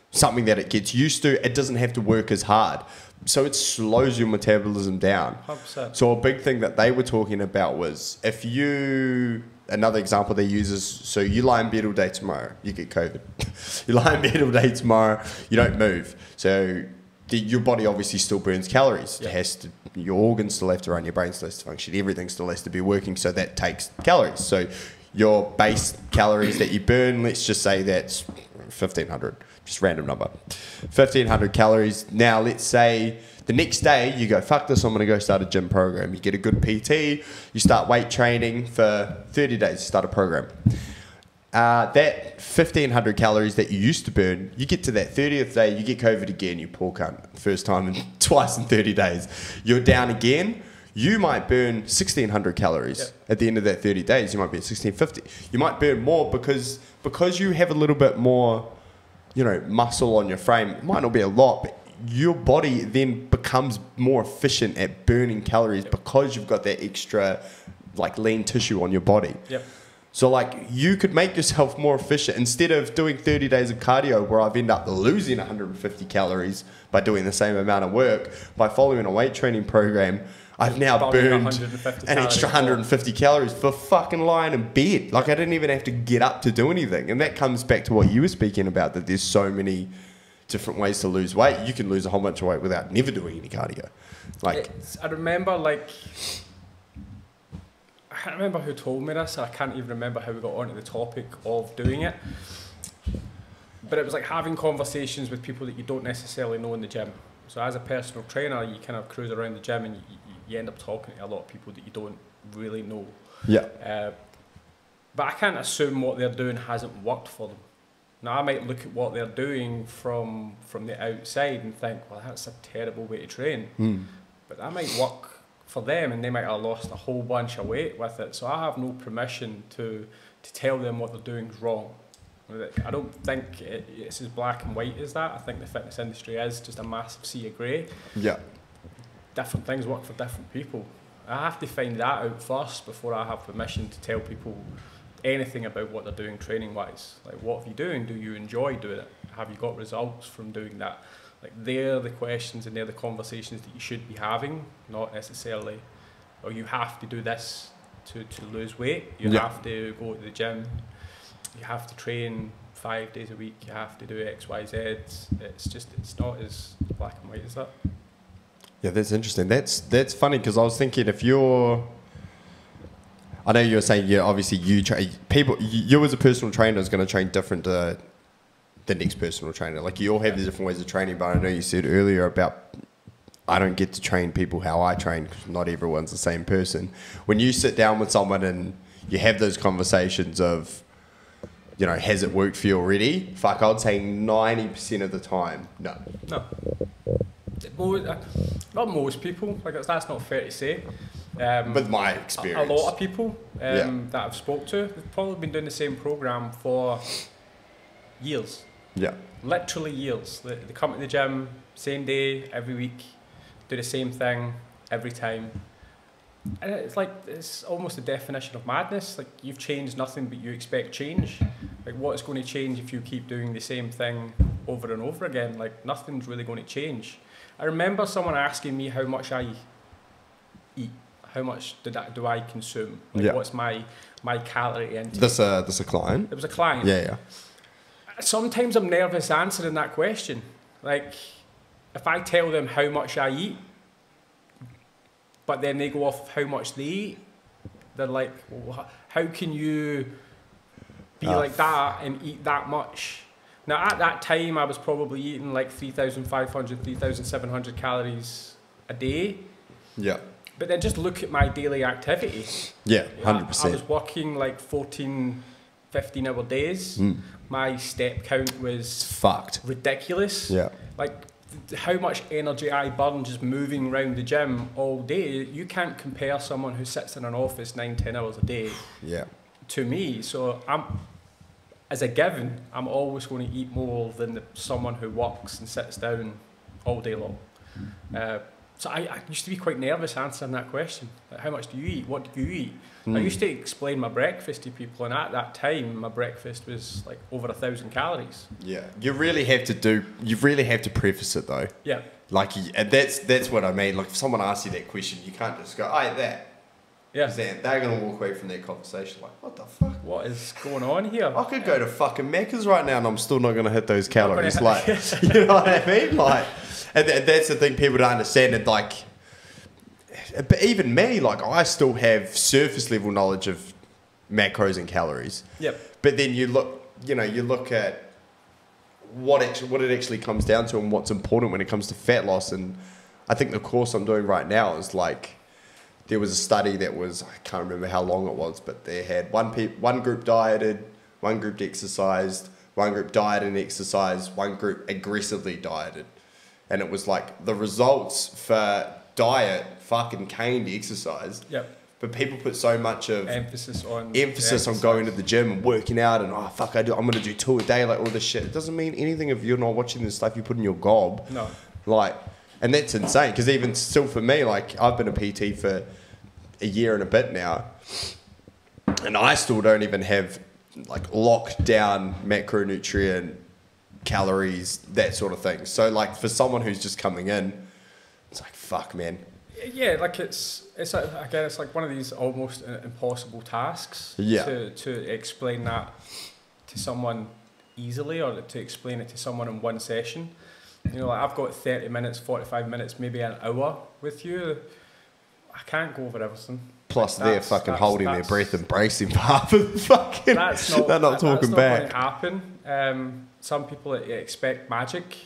something that it gets used to. It doesn't have to work as hard. So it slows your metabolism down. 100%. So a big thing that they were talking about was, if you, another example they use is, so you lie in bed all day tomorrow, you get COVID. You lie in bed all day tomorrow, you don't move. So your body obviously still burns calories. Yeah. It has to, your organs still have to run, your brain still has to function, everything still has to be working, so that takes calories. So your base calories that you burn, let's just say that's 1,500. Just random number, 1,500 calories. Now, let's say the next day you go, fuck this, I'm going to go start a gym program. You get a good PT, you start weight training for 30 days, start a program. That 1,500 calories that you used to burn, you get to that 30th day, you get COVID again, you poor cunt, first time and twice in 30 days. You're down again. You might burn 1,600 calories. Yep. At the end of that 30 days. You might be at 1,650. You might burn more because you have a little bit more, you know, muscle on your frame. It might not be a lot, but your body then becomes more efficient at burning calories. Yep. Because you've got that extra, like, lean tissue on your body. Yep. So, like, you could make yourself more efficient. Instead of doing 30 days of cardio where I've ended up losing 150 calories by doing the same amount of work, by following a weight training program, I've now burned an extra 150 calories for fucking lying in bed. Like, I didn't even have to get up to do anything. And that comes back to what you were speaking about, that there's so many different ways to lose weight. You can lose a whole bunch of weight without never doing any cardio. Like, I remember, like, I can't remember who told me this. I can't even remember how we got onto the topic of doing it. But it was like having conversations with people that you don't necessarily know in the gym. So as a personal trainer, you kind of cruise around the gym and you end up talking to a lot of people that you don't really know. Yeah. But I can't assume what they're doing hasn't worked for them. Now, I might look at what they're doing from the outside and think, well, that's a terrible way to train. But that might work for them, and they might have lost a whole bunch of weight with it. So I have no permission to tell them what they're doing is wrong. I don't think it's as black and white as that. I think the fitness industry is just a massive sea of grey. Yeah. Different things work for different people. I have to find that out first before I have permission to tell people anything about what they're doing training wise. Like, what are you doing? Do you enjoy doing it? Have you got results from doing that? Like, they're the questions and they're the conversations that you should be having, not necessarily, oh, you have to do this to lose weight. You have to go to the gym. You have to train 5 days a week. You have to do X, Y, Z. It's not as black and white as that. Yeah, that's interesting. That's funny, because I was thinking, if you're, I know you were saying, yeah, obviously you train people. You as a personal trainer is going to train different to the next personal trainer. Like, you all have the different ways of training. But I know you said earlier about, I don't get to train people how I train, because not everyone's the same person. When you sit down with someone and you have those conversations of, you know, has it worked for you already? Fuck, I'd say 90% of the time, no. No. Not most people. Like, that's not fair to say. With my experience, a lot of people that I've spoke to, they've probably been doing the same program for years. Yeah. Literally years. They come to the gym same day every week, do the same thing every time. And it's like, it's almost the definition of madness. Like, you've changed nothing, but you expect change. Like, what's going to change if you keep doing the same thing over and over again? Like, nothing's really going to change. I remember someone asking me how much I eat, how much do I consume? Like, what's my calorie intake? This a client? It was a client. Yeah. Sometimes I'm nervous answering that question. Like, if I tell them how much I eat, but then they go off of how much they eat, they're like, well, how can you be like that and eat that much? Now, at that time, I was probably eating like 3,500, 3,700 calories a day. Yeah. But then just look at my daily activity. Yeah, I 100%. was working like 14, 15-hour days. My step count was Fucked. ridiculous. Yeah. Like how much energy I burn just moving around the gym all day. You can't compare someone who sits in an office 9-10 hours a day Yeah. to me. So as a given, I'm always going to eat more than someone who works and sits down all day long. So I used to be quite nervous answering that question. Like, how much do you eat? What do you eat? I used to explain my breakfast to people, and at that time, my breakfast was like over 1,000 calories. Yeah. You really have to preface it though. Yeah. Like, and that's what I mean. Like, if someone asks you that question, you can't just go, I ate that. Yeah. Because they're going to walk away from that conversation like, what the fuck? What is going on here? I could go to fucking Macca's right now and I'm still not going to hit those calories. Like, you know what I mean? Like, and that's the thing people don't understand. And like, but even me, like, I still have surface level knowledge of macros and calories. Yep. But then you look at what it actually comes down to and what's important when it comes to fat loss. And I think the course I'm doing right now is like, there was a study that was, I can't remember how long it was, but they had one group dieted, one group exercised, one group dieted and exercised, one group aggressively dieted. And it was like the results for diet fucking caned exercise. Yep. But people put so much of emphasis on going to the gym and working out and I'm going to do 2 a day, like all this shit. It doesn't mean anything if you're not watching the stuff you put in your gob. No. Like, and that's insane because even still for me, like I've been a PT for a year and a bit now, and I still don't even have like locked down macronutrient calories, that sort of thing. So like for someone who's just coming in, it's like, fuck, man. Yeah, like it's again, it's like one of these almost impossible tasks. Yeah. To explain that to someone easily, or to explain it to someone in one session. You know, like I've got 30 minutes, 45 minutes, maybe an hour with you. I can't go over everything. Plus they're fucking holding their breath and bracing for half of the fucking... they're not talking back. That's not going to happen. Some people expect magic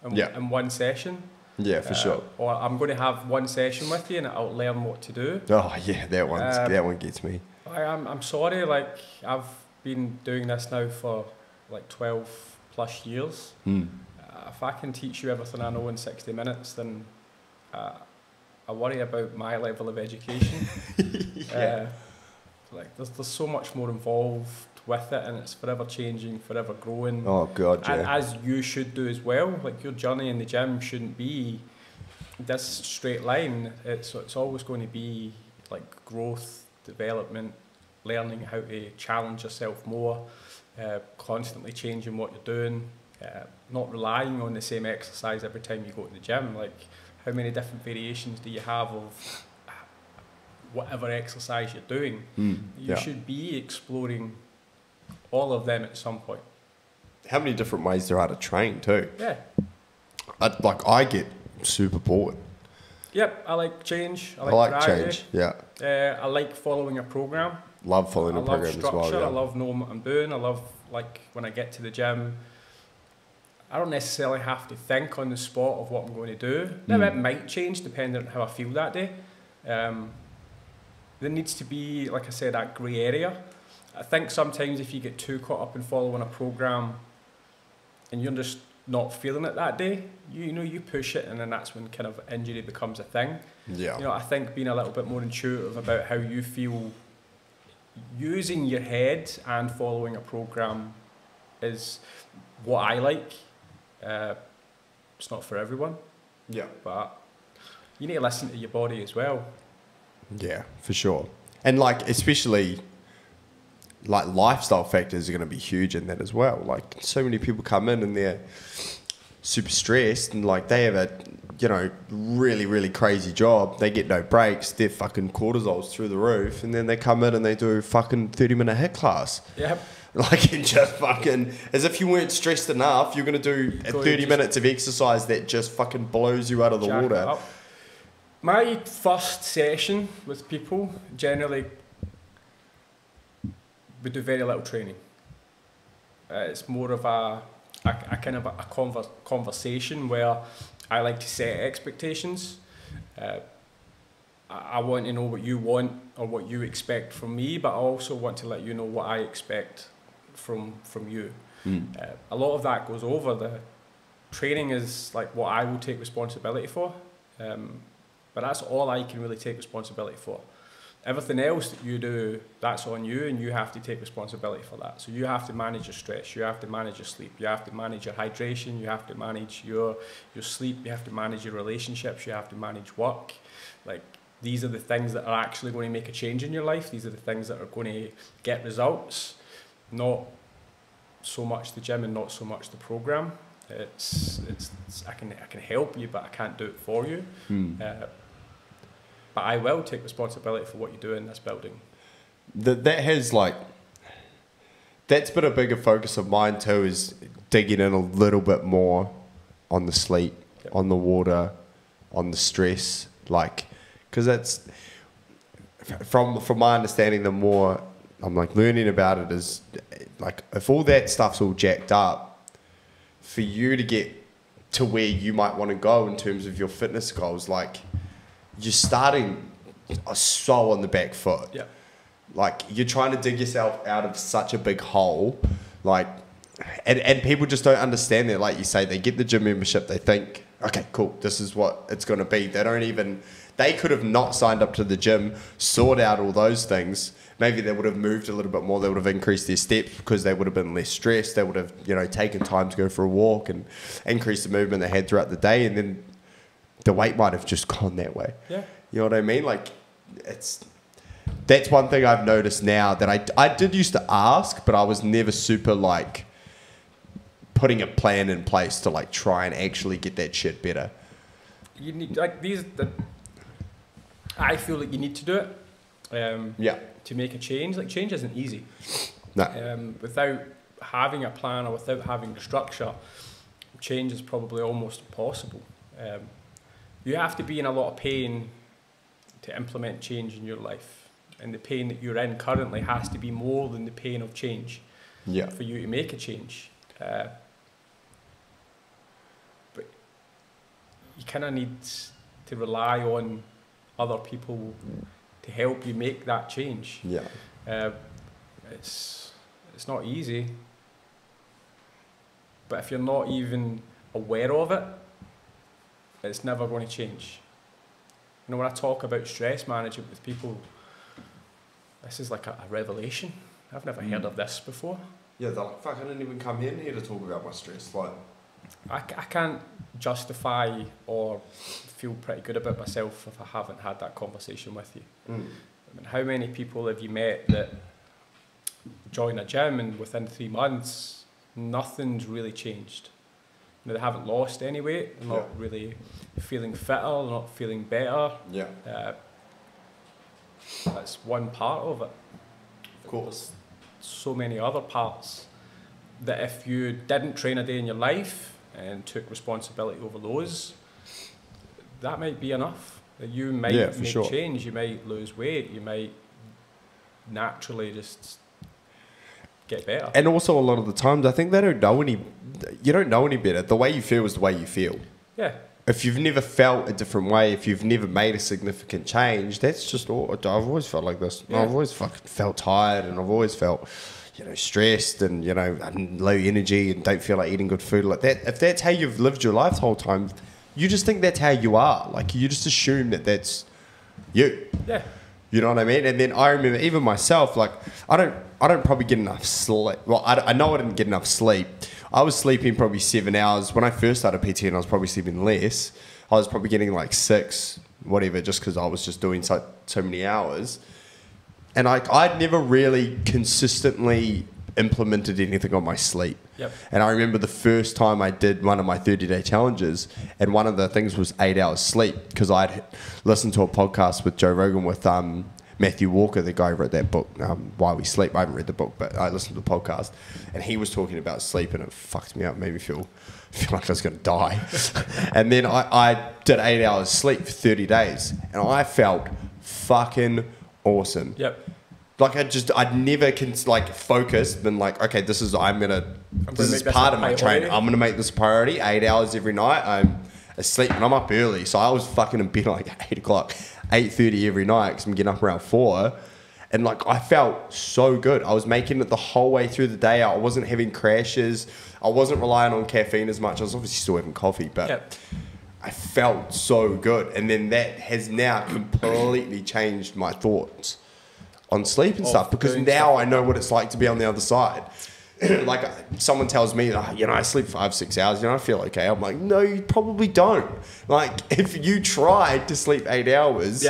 in one session. Yeah, for sure. Or I'm going to have one session with you and I'll learn what to do. Oh yeah, that one gets me. I'm sorry, like I've been doing this now for like 12 plus years. If I can teach you everything I know in 60 minutes, then I worry about my level of education. Yeah. Like there's so much more involved with it, and it's forever changing, forever growing. Oh god, yeah. And as you should do as well. Like your journey in the gym shouldn't be this straight line. It's always going to be like growth, development, learning how to challenge yourself more, constantly changing what you're doing, not relying on the same exercise every time you go to the gym. Like how many different variations do you have of whatever exercise you're doing? You should be exploring all of them at some point. How many different ways there are to train too? Yeah. I get super bored. Yep, I like change. I like change, yeah. I like following a program. Love following a program as well, yeah. I love knowing what I'm doing. I love, like, when I get to the gym, I don't necessarily have to think on the spot of what I'm going to do. Now, it might change depending on how I feel that day. There needs to be, like I said, that grey area. I think sometimes if you get too caught up in following a program and you're just not feeling it that day, you push it, and then that's when kind of injury becomes a thing. Yeah. You know, I think being a little bit more intuitive about how you feel using your head and following a program is what I like. It's not for everyone. Yeah. But you need to listen to your body as well. Yeah, for sure. And like, especially like lifestyle factors are going to be huge in that as well. Like so many people come in and they're super stressed and like they have a, really, really crazy job. They get no breaks. Their fucking cortisol's through the roof. And then they come in and they do a fucking 30-minute HIIT class. Yep. Like it just fucking, as if you weren't stressed enough, you're going to do 30 minutes of exercise that just fucking blows you out of the water. My first session with people, generally, we do very little training. It's more of a kind of a conversation where I like to set expectations. I want to know what you want or what you expect from me, but I also want to let you know what I expect from you. A lot of that goes over the training is like what I will take responsibility for, but that's all I can really take responsibility for. Everything else that you do, that's on you, and you have to take responsibility for that. So you have to manage your stress, you have to manage your sleep, you have to manage your hydration, you have to manage your sleep, you have to manage your relationships, you have to manage work. Like, these are the things that are actually going to make a change in your life. These are the things that are going to get results, not so much the gym and not so much the program. I can help you, but I can't do it for you. But I will take responsibility for what you do in this building. That has like, that's been a bigger focus of mine too, is digging in a little bit more on the sleep, on the water, on the stress, like, because that's, from my understanding, the more I'm like learning about it is like, if all that stuff's all jacked up, for you to get to where you might want to go in terms of your fitness goals, like, you're starting so on the back foot. Yeah. Like, you're trying to dig yourself out of such a big hole. Like, and people just don't understand that. Like you say, they get the gym membership, they think, okay, cool, this is what it's going to be. They could have not signed up to the gym, sought out all those things. Maybe they would have moved a little bit more. They would have increased their steps because they would have been less stressed. They would have, taken time to go for a walk and increase the movement they had throughout the day. And then the weight might have just gone that way. Yeah. You know what I mean? Like, that's one thing I've noticed now that I did used to ask, but I was never super like putting a plan in place to like try and actually get that shit better. You need, like, I feel like you need to do it. To make a change. Like, change isn't easy. No. Without having a plan or without having the structure, change is probably almost impossible. You have to be in a lot of pain to implement change in your life. And the pain that you're in currently has to be more than the pain of change for you to make a change. But you kind of need to rely on other people to help you make that change. It's not easy. But if you're not even aware of it, it's never going to change. When I talk about stress management with people, this is like a revelation. I've never heard of this before. Yeah, they're like, fuck, I didn't even come in here to talk about my stress. Like, I can't justify or feel pretty good about myself if I haven't had that conversation with you. I mean, how many people have you met that join a gym and within 3 months, nothing's really changed? They haven't lost any weight, they're not really feeling fitter, they're not feeling better. That's one part of it. Of course. There's so many other parts that if you didn't train a day in your life and took responsibility over those, that might be enough. You might make change, you might lose weight, you might naturally just get better. And also a lot of the times, I think you don't know any better. The way you feel is the way you feel. Yeah. If you've never felt a different way, if you've never made a significant change, that's just all. I've always felt like this. I've always fucking felt tired, and I've always felt, stressed and, low energy and don't feel like eating good food like that. If that's how you've lived your life the whole time, you just think that's how you are. Like, you just assume that that's you. Yeah. You know what I mean? And then I remember even myself, like, I don't probably get enough sleep. Well, I know I didn't get enough sleep. I was sleeping probably 7 hours. When I first started PT, and I was probably sleeping less. I was probably getting like 6, whatever, just because I was just doing so many hours. And I'd never really consistently implemented anything on my sleep. Yep. And I remember the first time I did one of my 30-day challenges, and one of the things was 8 hours sleep, because I'd listened to a podcast with Joe Rogan with Matthew Walker, the guy who wrote that book, Why We Sleep. I haven't read the book, but I listened to the podcast, and he was talking about sleep, and it fucked me up, made me feel like I was going to die. And then I did 8 hours sleep for 30 days, and I felt fucking awesome. Yep. Like, I'd never focused, been like, okay, this is part of my training. I'm going to make this a priority. 8 hours every night. I'm asleep and I'm up early. So I was fucking in bed like 8 o'clock. 8:30 every night because I'm getting up around 4. And like I felt so good. I was making it the whole way through the day. I wasn't having crashes. I wasn't relying on caffeine as much. I was obviously still having coffee, but I felt so good. And then that has now completely changed my thoughts on sleep and stuff, because now I know what it's like to be on the other side. Like someone tells me, I sleep 5-6 hours, I feel okay. I'm like, no, you probably don't. Like if you tried to sleep 8 hours,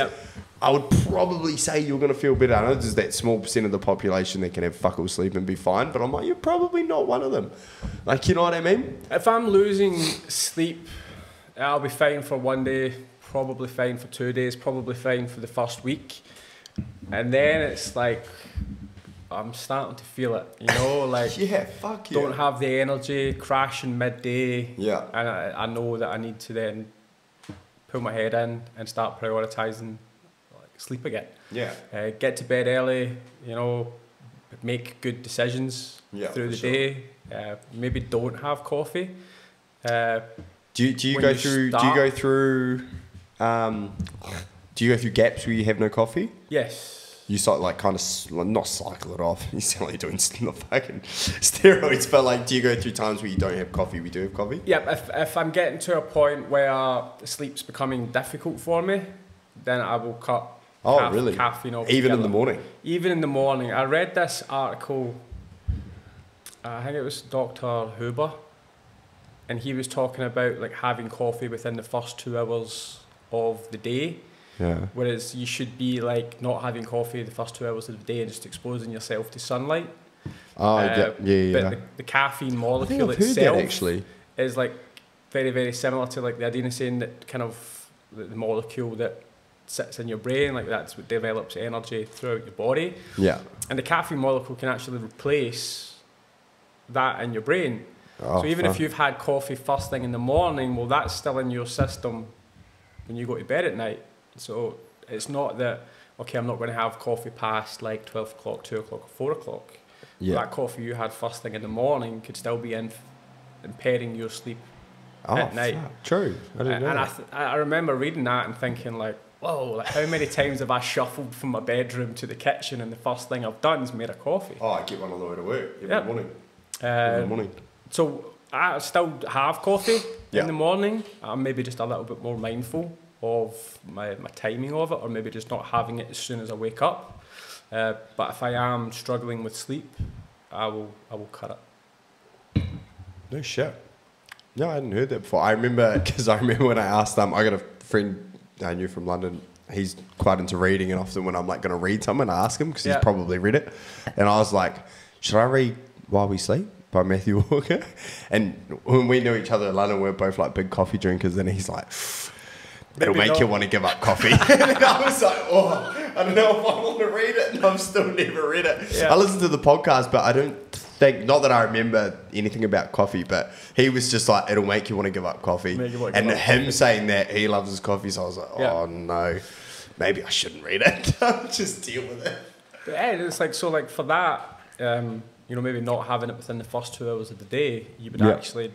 I would probably say you're going to feel better. I know there's that small percent of the population that can have fuck all sleep and be fine, but I'm like, you're probably not one of them. Like, you know what I mean? If I'm losing sleep, I'll be fine for 1 day, probably fine for 2 days, probably fine for the first week. And then it's like, I'm starting to feel it, like don't have the energy, crashing midday. Yeah. And I know that I need to then pull my head in and start prioritising sleep again. Yeah. Get to bed early, make good decisions through the day. Maybe don't have coffee. Do you go through gaps where you have no coffee? Yes. You start like kind of not cycle it off. You sound like you're doing fucking steroids, but like, do you go through times where you don't have coffee? We do have coffee. Yeah. If I'm getting to a point where sleep's becoming difficult for me, then I will cut. Really? Caffeine off. Even in the morning? Even in the morning. I read this article, I think it was Dr. Huber, and he was talking about like having coffee within the first 2 hours of the day. Yeah. Whereas you should be like not having coffee the first 2 hours of the day and just exposing yourself to sunlight. But the caffeine molecule itself actually is like very, very similar to like the adenosine, that kind of the molecule that sits in your brain, like that's what develops energy throughout your body. Yeah. And the caffeine molecule can actually replace that in your brain. So even if you've had coffee first thing in the morning, well, that's still in your system when you go to bed at night. So it's not that, okay, I'm not going to have coffee past like 12 o'clock, 2 o'clock, or 4 o'clock. Yeah. That coffee you had first thing in the morning could still be impairing your sleep at night. True. I didn't know. And I remember reading that and thinking like, whoa, like how many times have I shuffled from my bedroom to the kitchen and the first thing I've done is made a coffee? I get one on the way to work every morning. So I still have coffee in the morning. I'm maybe just a little bit more mindful of my timing of it, or maybe just not having it as soon as I wake up. But if I am struggling with sleep, I will cut it. No shit. No, I hadn't heard that before. I remember when I asked I got a friend I knew from London. He's quite into reading, and often when I'm like going to read something, I ask him because he's probably read it. And I was like, should I read While We Sleep by Matthew Walker? And when we knew each other in London, we were both like big coffee drinkers, and he's like, it'll make you want to give up coffee. And I was like, I don't know if I want to read it, and I've still never read it. Yeah. I listened to the podcast, but I don't think, not that I remember anything about coffee, but he was just like, it'll make you want to give up coffee. And him saying that he loves his coffee, so I was like, no, maybe I shouldn't read it. Just deal with it. Yeah, it's like, so like for that, maybe not having it within the first 2 hours of the day, you would actually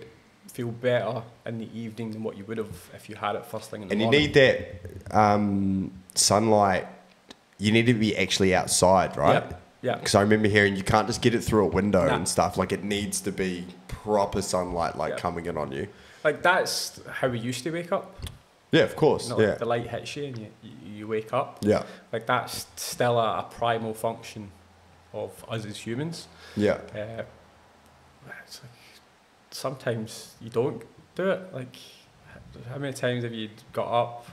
feel better in the evening than what you would have if you had it first thing in the morning. And you need that sunlight. You need to be actually outside, right? Yeah. Because I remember hearing you can't just get it through a window and stuff. Like it needs to be proper sunlight, coming in on you. Like that's how we used to wake up. Yeah, of course. Like the light hits you and you wake up. Yeah. Like that's still a primal function of us as humans. Yeah. It's like sometimes you don't do it. Like how many times have you got up?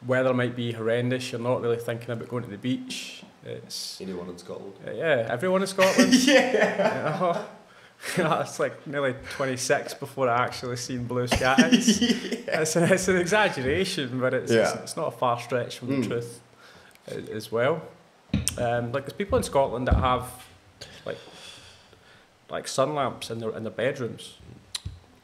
Weather might be horrendous. You're not really thinking about going to the beach. It's anyone in Scotland. Everyone in Scotland. Yeah. It's like nearly 26 before I actually seen blue skies. It's an exaggeration, but it's not a far stretch from the truth as well. Like there's people in Scotland that have like sun lamps in their bedrooms,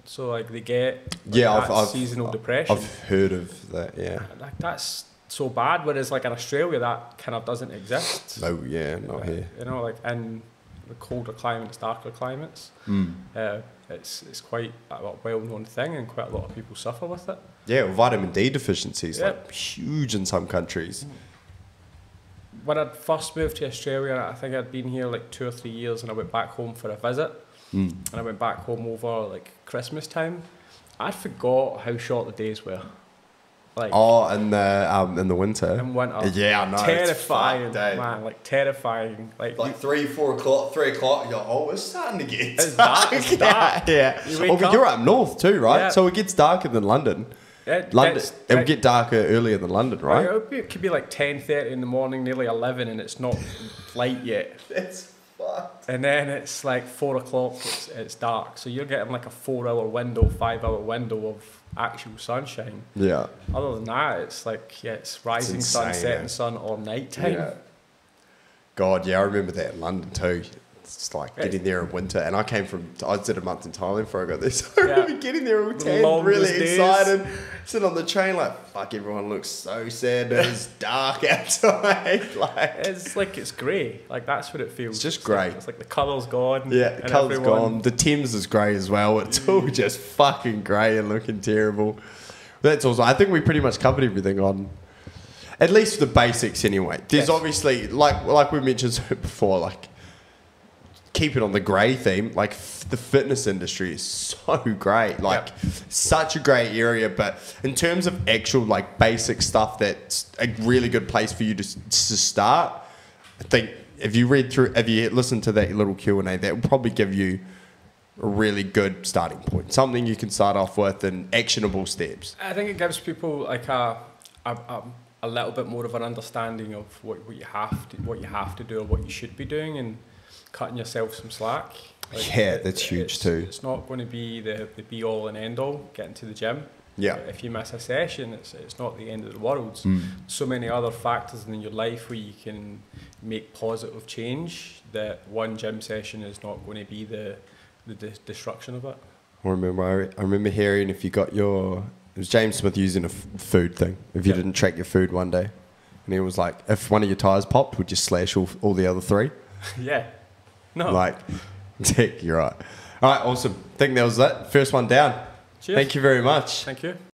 so like they get I've seasonal depression. I've heard of that. Yeah, like that's so bad. Whereas like in Australia, that kind of doesn't exist. No, not here. Like in the colder climates, darker climates. It's quite a well-known thing, and quite a lot of people suffer with it. Yeah, well, vitamin D deficiency is like huge in some countries. When I first moved to Australia, I think I'd been here like 2 or 3 years, and I went back home for a visit. And I went back home over like Christmas time. I forgot how short the days were. Like, in the winter. In winter. Yeah, I know. Terrifying, man. Like terrifying. Like 3, 4 o'clock, 3 o'clock. You're like, oh, it's starting to get it's dark. It's dark. Yeah. You're up north too, right? Yeah. So it gets darker than London. It will get darker earlier than London, right? It could be like 10:30 in the morning, nearly 11, and it's not light yet. That's fucked. And then it's like 4 o'clock. It's dark. So you're getting like a 4-hour window, 5-hour window of actual sunshine. Yeah. Other than that, it's like it's rising sun, setting sun, or night time. Yeah. God, yeah, I remember that in London too. It's like getting there in winter, and I did a month in Thailand before I got there, so I remember getting there all tan, really excited, sitting on the train like, fuck, everyone looks so sad, it's dark outside. Like, it's grey, like that's what it feels. It's just grey. It's like the colour's gone. Yeah, the colour's gone. The Thames is grey as well. It's all just fucking grey and looking terrible. That's awesome. I think we pretty much covered everything on, at least the basics anyway. There's obviously, like we mentioned before, like, keep it on the grey theme, like the fitness industry is so great, like such a great area, but in terms of actual like basic stuff, that's a really good place for you to start. I think if you listen to that little Q&A, that will probably give you a really good starting point, something you can start off with and actionable steps. I think it gives people like a little bit more of an understanding of what you have to do or what you should be doing, and cutting yourself some slack. Like, that's huge too. It's not going to be the be all and end all, getting to the gym. Yeah. If you miss a session, it's not the end of the world. So many other factors in your life where you can make positive change, that one gym session is not going to be the destruction of it. I remember hearing if you got it was James Smith using a food thing, if you didn't track your food one day. And he was like, if one of your tyres popped, would you slash all the other 3? Yeah. No. Like, you're right. All right, awesome. I think that was it. First one down. Cheers. Thank you very much. Thank you.